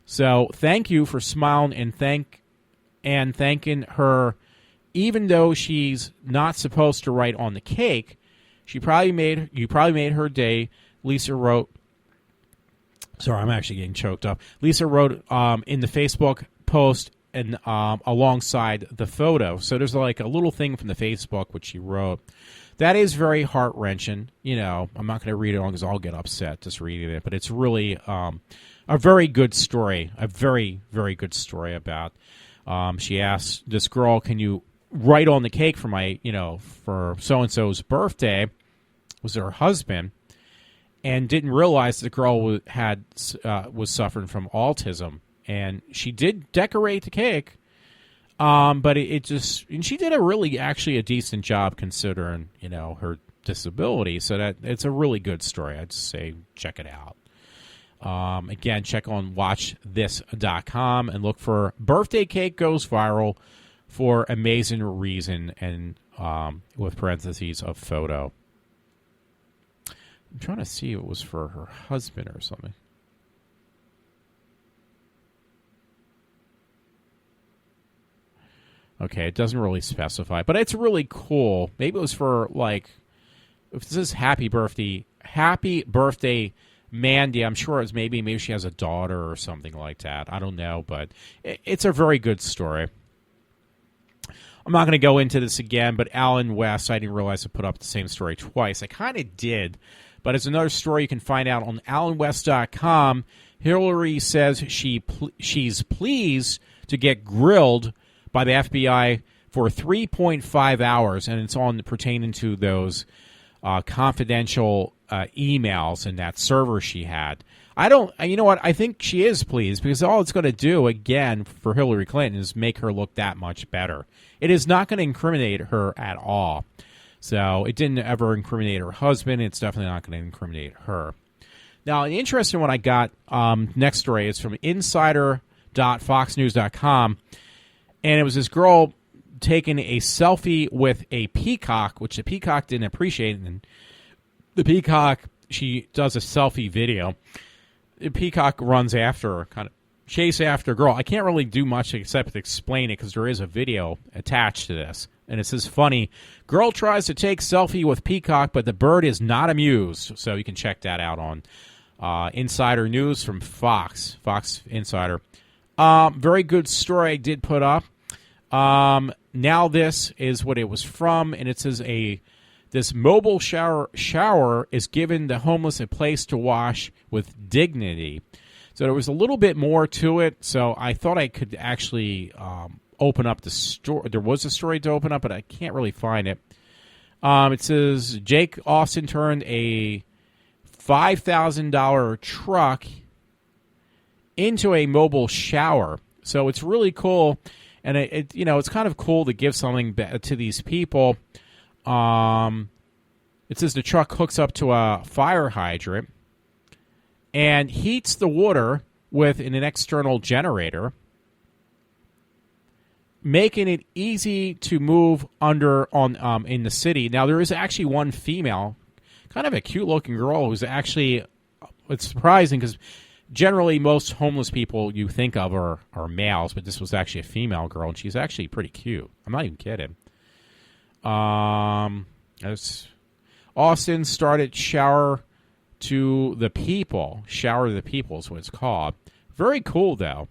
So thank you for smiling and thanking her, even though she's not supposed to write on the cake. You probably made her day." Lisa wrote. Sorry, I'm actually getting choked up. Lisa wrote in the Facebook post and alongside the photo. So there's like a little thing from the Facebook which she wrote. That is very heart-wrenching. I'm not going to read it on because I'll get upset just reading it. But it's really a very good story, a very, very good story about. She asked this girl, "Can you write on the cake for my, for so and so's birthday?" Was her husband, and didn't realize the girl was suffering from autism, and she did decorate the cake, but and she did a decent job considering her disability. So that it's a really good story. I'd say check it out. Again, check on WatchThis.com and look for birthday cake goes viral for amazing reason, and with parentheses of photo. I'm trying to see if it was for her husband or something. Okay, it doesn't really specify, but it's really cool. Maybe it was for if this is happy birthday, Mandy. I'm sure it's maybe she has a daughter or something like that. I don't know, but it's a very good story. I'm not going to go into this again, but Alan West, I didn't realize I put up the same story twice. I kind of did, but it's another story you can find out on AlanWest.com. Hillary says she's pleased to get grilled by the FBI for 3.5 hours, and it's on pertaining to those confidential emails and that server she had. I don't. You know what? I think she is pleased because all it's going to do again for Hillary Clinton is make her look that much better. It is not going to incriminate her at all. So it didn't ever incriminate her husband. It's definitely not going to incriminate her. Now, an interesting one I got next story is from insider.foxnews.com, and it was this girl taking a selfie with a peacock, which the peacock didn't appreciate, and the peacock, she does a selfie video. The peacock runs after her, kind of chase after a girl. I can't really do much except explain it because there is a video attached to this. And it says, funny, girl tries to take selfie with peacock, but the bird is not amused. So you can check that out on Insider News from Fox Insider. Very good story I did put up. Now this is what it was from, and it says this mobile shower is given the homeless a place to wash with dignity. So there was a little bit more to it, so I thought I could actually open up the story. There was a story to open up, but I can't really find it. It says Jake Austin turned a $5,000 truck into a mobile shower. So it's really cool, and it's kind of cool to give something to these people. It says the truck hooks up to a fire hydrant and heats the water with an external generator, making it easy to move in the city. Now, there is actually one female, kind of a cute-looking girl who's actually, it's surprising because generally most homeless people you think of are males, but this was actually a female girl, and she's actually pretty cute. I'm not even kidding. Austin started Shower to the People. Shower to the People is what it's called. Very cool, though.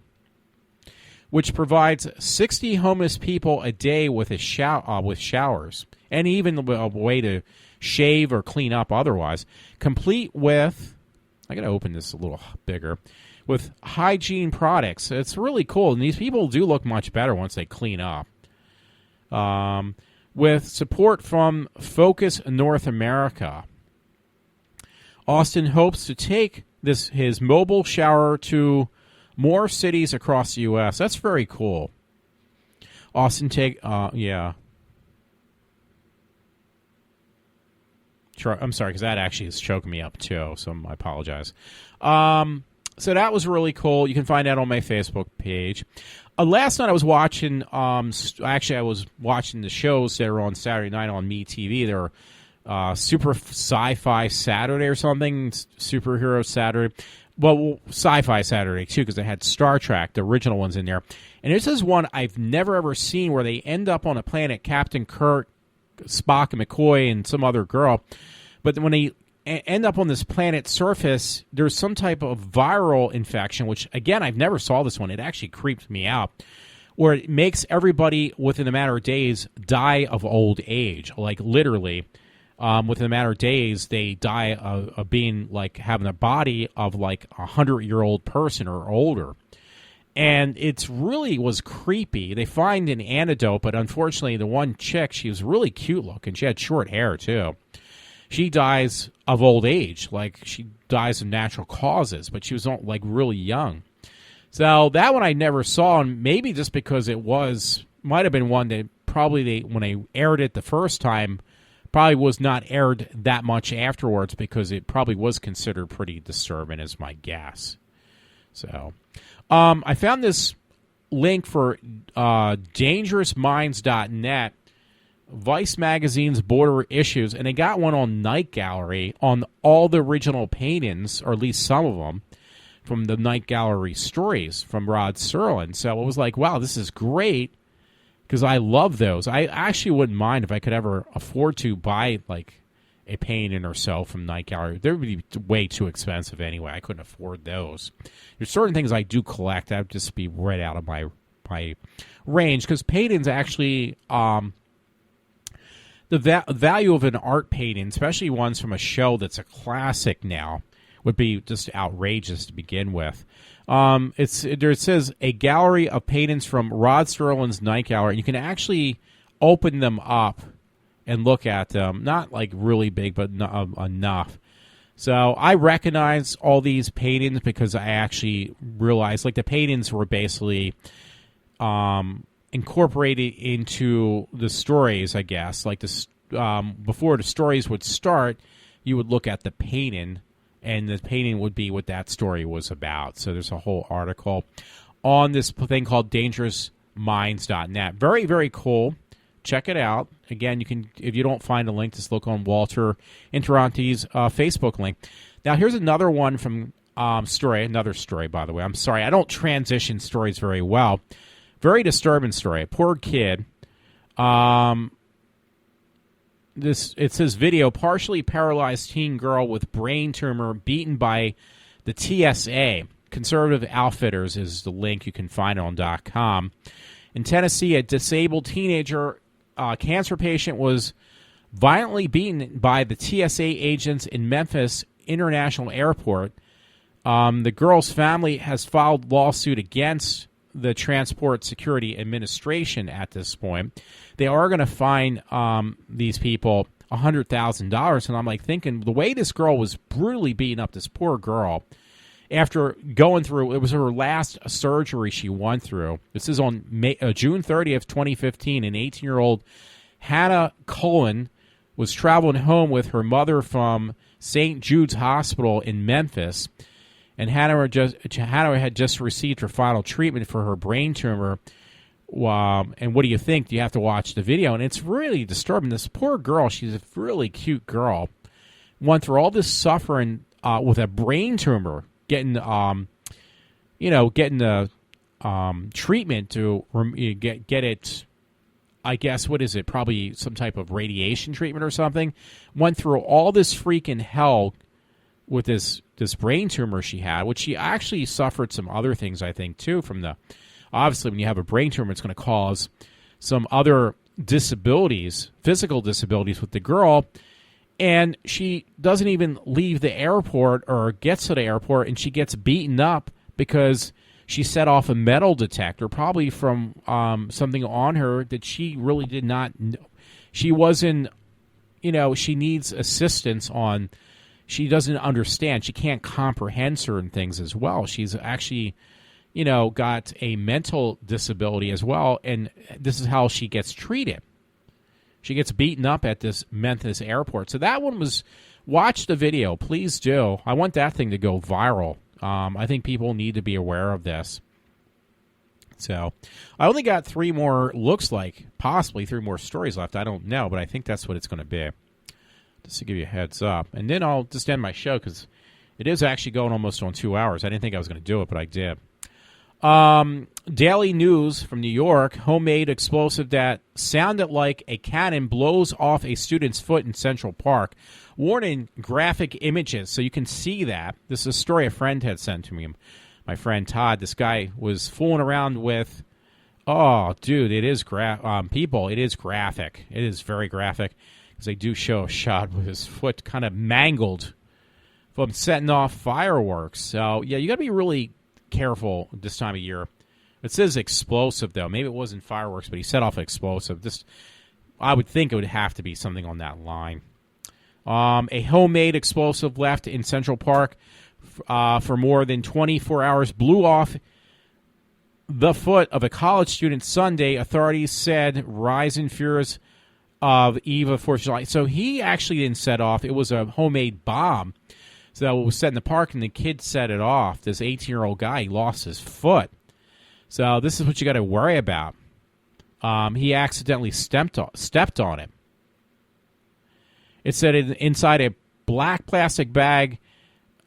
Which provides 60 homeless people a day with with showers, and even a way to shave or clean up otherwise. Complete with, I got to open this a little bigger, with hygiene products. It's really cool, and these people do look much better once they clean up. With support from Focus North America, Austin hopes to take his mobile shower to more cities across the U.S. That's very cool. Austin I'm sorry, because that actually is choking me up, too, so I apologize. So that was really cool. You can find that on my Facebook page. Last night I was watching, I was watching the shows that are on Saturday night on MeTV. They're Super Sci-Fi Saturday or something, Superhero Saturday. Well, Sci-Fi Saturday, too, because they had Star Trek, the original ones in there. And this is one I've never, ever seen where they end up on a planet, Captain Kirk, Spock, and McCoy, and some other girl. But when they end up on this planet's surface, there's some type of viral infection, which, again, I've never saw this one. It actually creeped me out, where it makes everybody, within a matter of days, die of old age. Like, literally, within a matter of days, they die of being, like, having a body of, like, a 100-year-old person or older. And it really was creepy. They find an antidote, but unfortunately, the one chick, she was really cute looking. She had short hair, too. She dies of old age, like she dies of natural causes, but she was like really young. So that one I never saw, and maybe just because it might have been one that probably when they aired it the first time, probably was not aired that much afterwards because it probably was considered pretty disturbing, is my guess. So I found this link for dangerousminds.net. Vice Magazine's Border Issues, and they got one on Night Gallery on all the original paintings, or at least some of them, from the Night Gallery stories from Rod Serling. So it was like, wow, this is great, because I love those. I actually wouldn't mind if I could ever afford to buy, like, a painting or so from Night Gallery. They would be way too expensive anyway. I couldn't afford those. There's certain things I do collect that would just be right out of my range, because paintings actually... the value of an art painting, especially ones from a show that's a classic now, would be just outrageous to begin with. It says a gallery of paintings from Rod Serling's Night Gallery. You can actually open them up and look at them. Not like really big, but enough. So I recognize all these paintings because I actually realized, like, the paintings were basically incorporated into the stories, I guess. Like, this, before the stories would start, you would look at the painting, and the painting would be what that story was about. So there's a whole article on this thing called dangerousminds.net. Very, very cool. Check it out. Again, you can, if you don't find a link, just look on Walter Interanti's Facebook link. Now, here's another one from another story, by the way. I'm sorry, I don't transition stories very well. Very disturbing story. A poor kid. It says video, partially paralyzed teen girl with brain tumor beaten by the TSA. Conservative Outfitters is the link. You can find it on .com. In Tennessee, a disabled teenager cancer patient was violently beaten by the TSA agents in Memphis International Airport. The girl's family has filed lawsuit against the Transport Security Administration at this point. They are going to fine these people $100,000. And I'm like thinking, the way this girl was brutally beaten up, this poor girl, after going through, it was her last surgery she went through. This is on June 30th, 2015. An 18-year-old Hannah Cullen was traveling home with her mother from St. Jude's Hospital in Memphis. And Hannah had just received her final treatment for her brain tumor. And what do you think? You have to watch the video. And it's really disturbing. This poor girl, she's a really cute girl, went through all this suffering with a brain tumor, getting the treatment to get it. I guess, what is it? Probably some type of radiation treatment or something. Went through all this freaking hell with this brain tumor she had, which she actually suffered some other things, I think, too, from the... Obviously, when you have a brain tumor, it's going to cause some other disabilities, physical disabilities with the girl. And she doesn't even leave the airport or gets to the airport, and she gets beaten up because she set off a metal detector, probably from something on her that she really did not know. She wasn't, she needs assistance on... She doesn't understand. She can't comprehend certain things as well. She's actually, got a mental disability as well, and this is how she gets treated. She gets beaten up at this Memphis airport. So that one was, watch the video. Please do. I want that thing to go viral. I think people need to be aware of this. So I only got possibly three more stories left. I don't know, but I think that's what it's going to be. Just to give you a heads up. And then I'll just end my show because it is actually going almost on 2 hours. I didn't think I was going to do it, but I did. Daily News from New York, homemade explosive that sounded like a cannon blows off a student's foot in Central Park. Warning, graphic images, so you can see that. This is a story a friend had sent to me. My friend Todd, this guy was fooling around with, oh, dude, it is people, it is graphic. It is very graphic. Because they do show a shot with his foot kind of mangled from setting off fireworks. So, yeah, you got to be really careful this time of year. It says explosive, though. Maybe it wasn't fireworks, but he set off explosive. I would think it would have to be something on that line. A homemade explosive left in Central Park for more than 24 hours blew off the foot of a college student Sunday, authorities said, rising fears of Eve of 4th of July. So he actually didn't set off. It was a homemade bomb. So it was set in the park, and the kid set it off. This 18-year-old guy, he lost his foot. So this is what you got to worry about. He accidentally stepped on it. It said inside a black plastic bag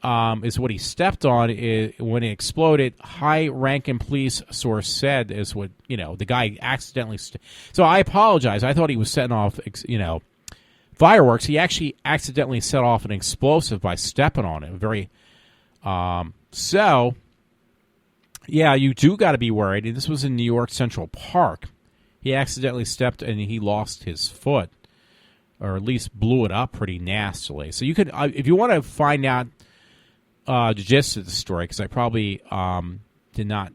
is what he stepped on when it exploded. High-ranking police source said is what, the guy accidentally... So I apologize. I thought he was setting off, fireworks. He actually accidentally set off an explosive by stepping on it. Yeah, you do got to be worried. And this was in New York Central Park. He accidentally stepped and he lost his foot, or at least blew it up pretty nastily. So you could, if you want to find out the gist of the story, because I probably did not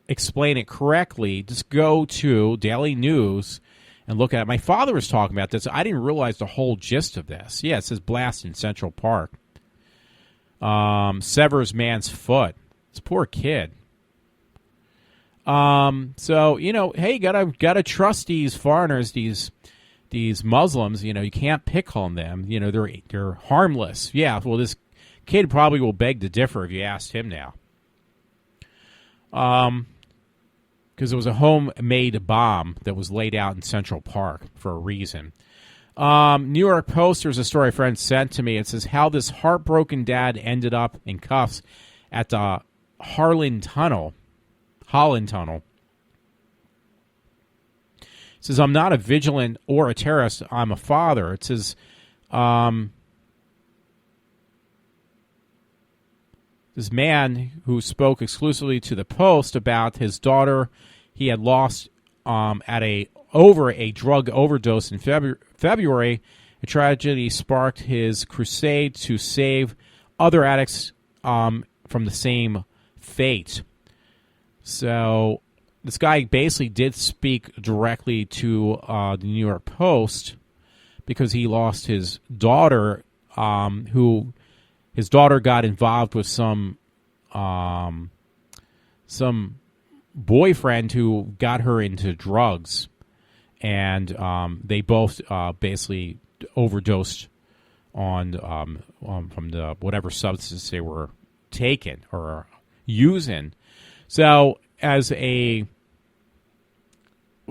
explain it correctly, just go to Daily News and look at it. My father was talking about this. I didn't realize the whole gist of this. Yeah, it says blast in Central Park. severs man's foot. It's a poor kid. So hey, gotta trust these foreigners, these Muslims. You can't pick on them. They're harmless. Yeah. Well, this kid probably will beg to differ if you asked him now. Because it was a homemade bomb that was laid out in Central Park for a reason. New York Post, there's a story a friend sent to me. It says how this heartbroken dad ended up in cuffs at the Holland Tunnel. It says, I'm not a vigilant or a terrorist. I'm a father. It says, this man who spoke exclusively to the Post about his daughter he had lost over a drug overdose in February. A tragedy sparked his crusade to save other addicts from the same fate. So this guy basically did speak directly to the New York Post because he lost his daughter, who his daughter got involved with some boyfriend who got her into drugs, and they both basically overdosed on from the whatever substance they were taking or using. So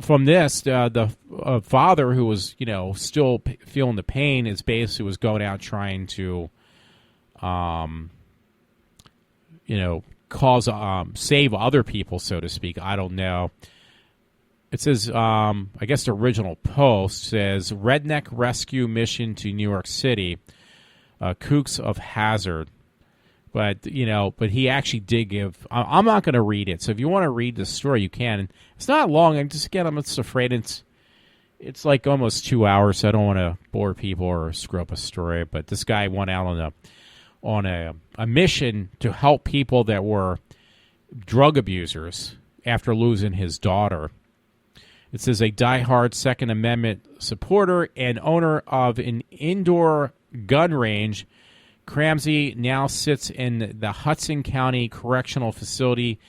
from this, the father who was still feeling the pain is basically was going out trying to save other people, so to speak. I don't know. It says, I guess the original post says, redneck rescue mission to New York City, Kooks of Hazard. But he actually did give. I'm not going to read it. So if you want to read the story, you can. It's not long. I'm just afraid it's like almost 2 hours. So I don't want to bore people or screw up a story. But this guy went out on a mission to help people that were drug abusers after losing his daughter. It says a diehard Second Amendment supporter and owner of an indoor gun range, Cramsey now sits in the Hudson County Correctional Facility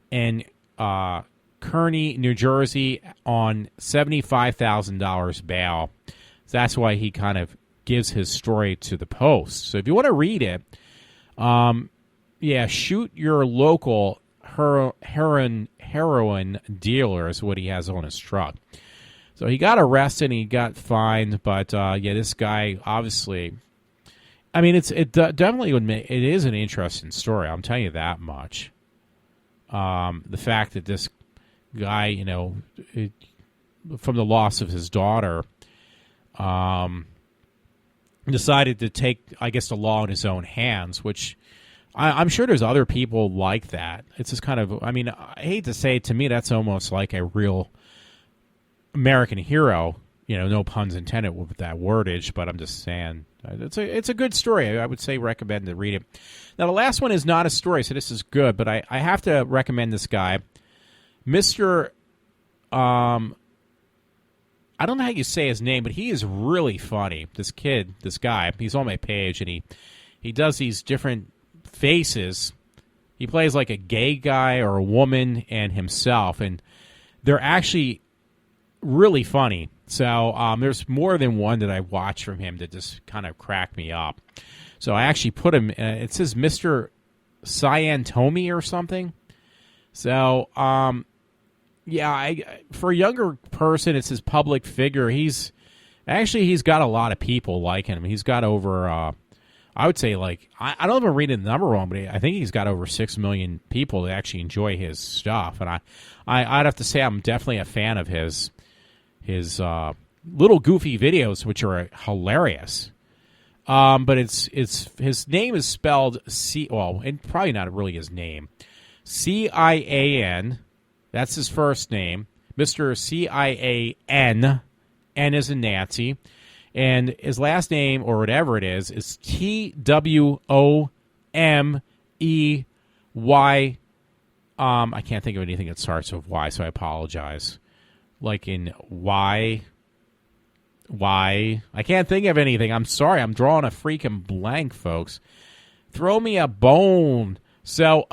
in Kearny, New Jersey on $75,000 bail. That's why he kind of gives his story to the Post. So if you want to read it, shoot your local heroin dealer is what he has on his truck. So he got arrested and he got fined, but this guy obviously. I mean, it definitely would make it is an interesting story. I'm telling you that much. The fact that this guy, from the loss of his daughter, decided to take, I guess, the law in his own hands, which I'm sure there's other people like that. It's just kind of, I mean, I hate to say it, to me, that's almost like a real American hero. No puns intended with that wordage, but I'm just saying it's a good story. I would say recommend to read it. Now, the last one is not a story, so this is good, but I have to recommend this guy, Mr. I don't know how you say his name, but he is really funny. This guy, he's on my page, and he does these different faces. He plays like a gay guy or a woman and himself, and they're actually really funny. So there's more than one that I watched from him that just kind of cracked me up. So I actually put him, it says Mr. Cyantomi or something. So, for a younger person, it's his public figure. He's got a lot of people liking him. He's got over, I would say, like, I don't even read the number wrong, but I think he's got over 6 million people that actually enjoy his stuff. And I'd have to say I'm definitely a fan of his little goofy videos, which are hilarious. But it's his name is spelled and probably not really his name. Cian, that's his first name. Mr. Cian, N as in Nancy, and his last name or whatever it is Twomey. I can't think of anything that starts with Y, so I apologize. Like in why? I can't think of anything. I'm sorry. I'm drawing a freaking blank, folks. Throw me a bone. So,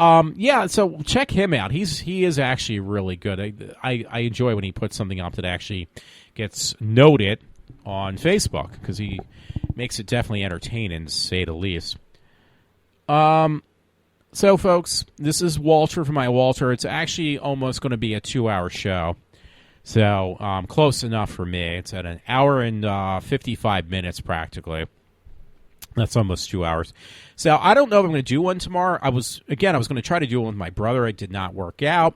so check him out. He is actually really good. I enjoy when he puts something up that actually gets noted on Facebook because he makes it definitely entertaining, to say the least. So, folks, this is Walter from iWalter. It's actually almost going to be a 2-hour show. So, close enough for me. It's at an hour and 55 minutes practically. That's almost 2 hours. So I don't know if I'm going to do one tomorrow. I was going to try to do one with my brother. It did not work out.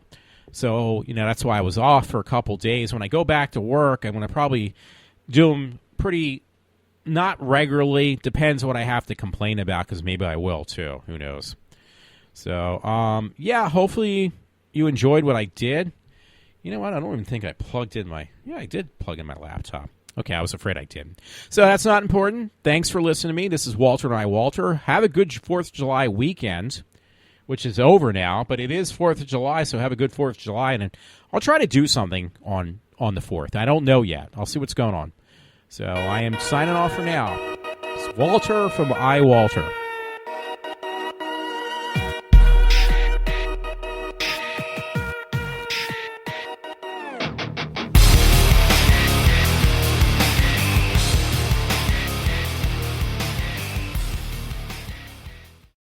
So, that's why I was off for a couple days. When I go back to work, I'm going to probably do them pretty, not regularly. Depends what I have to complain about, because maybe I will too. Who knows? So, hopefully you enjoyed what I did. You know what? I don't even think I plugged in I did plug in my laptop. Okay, I was afraid I did. So that's not important. Thanks for listening to me. This is Walter and iWalter. Have a good 4th of July weekend, which is over now, but it is 4th of July, so have a good 4th of July. And I'll try to do something on the 4th. I don't know yet. I'll see what's going on. So I am signing off for now. It's Walter from iWalter.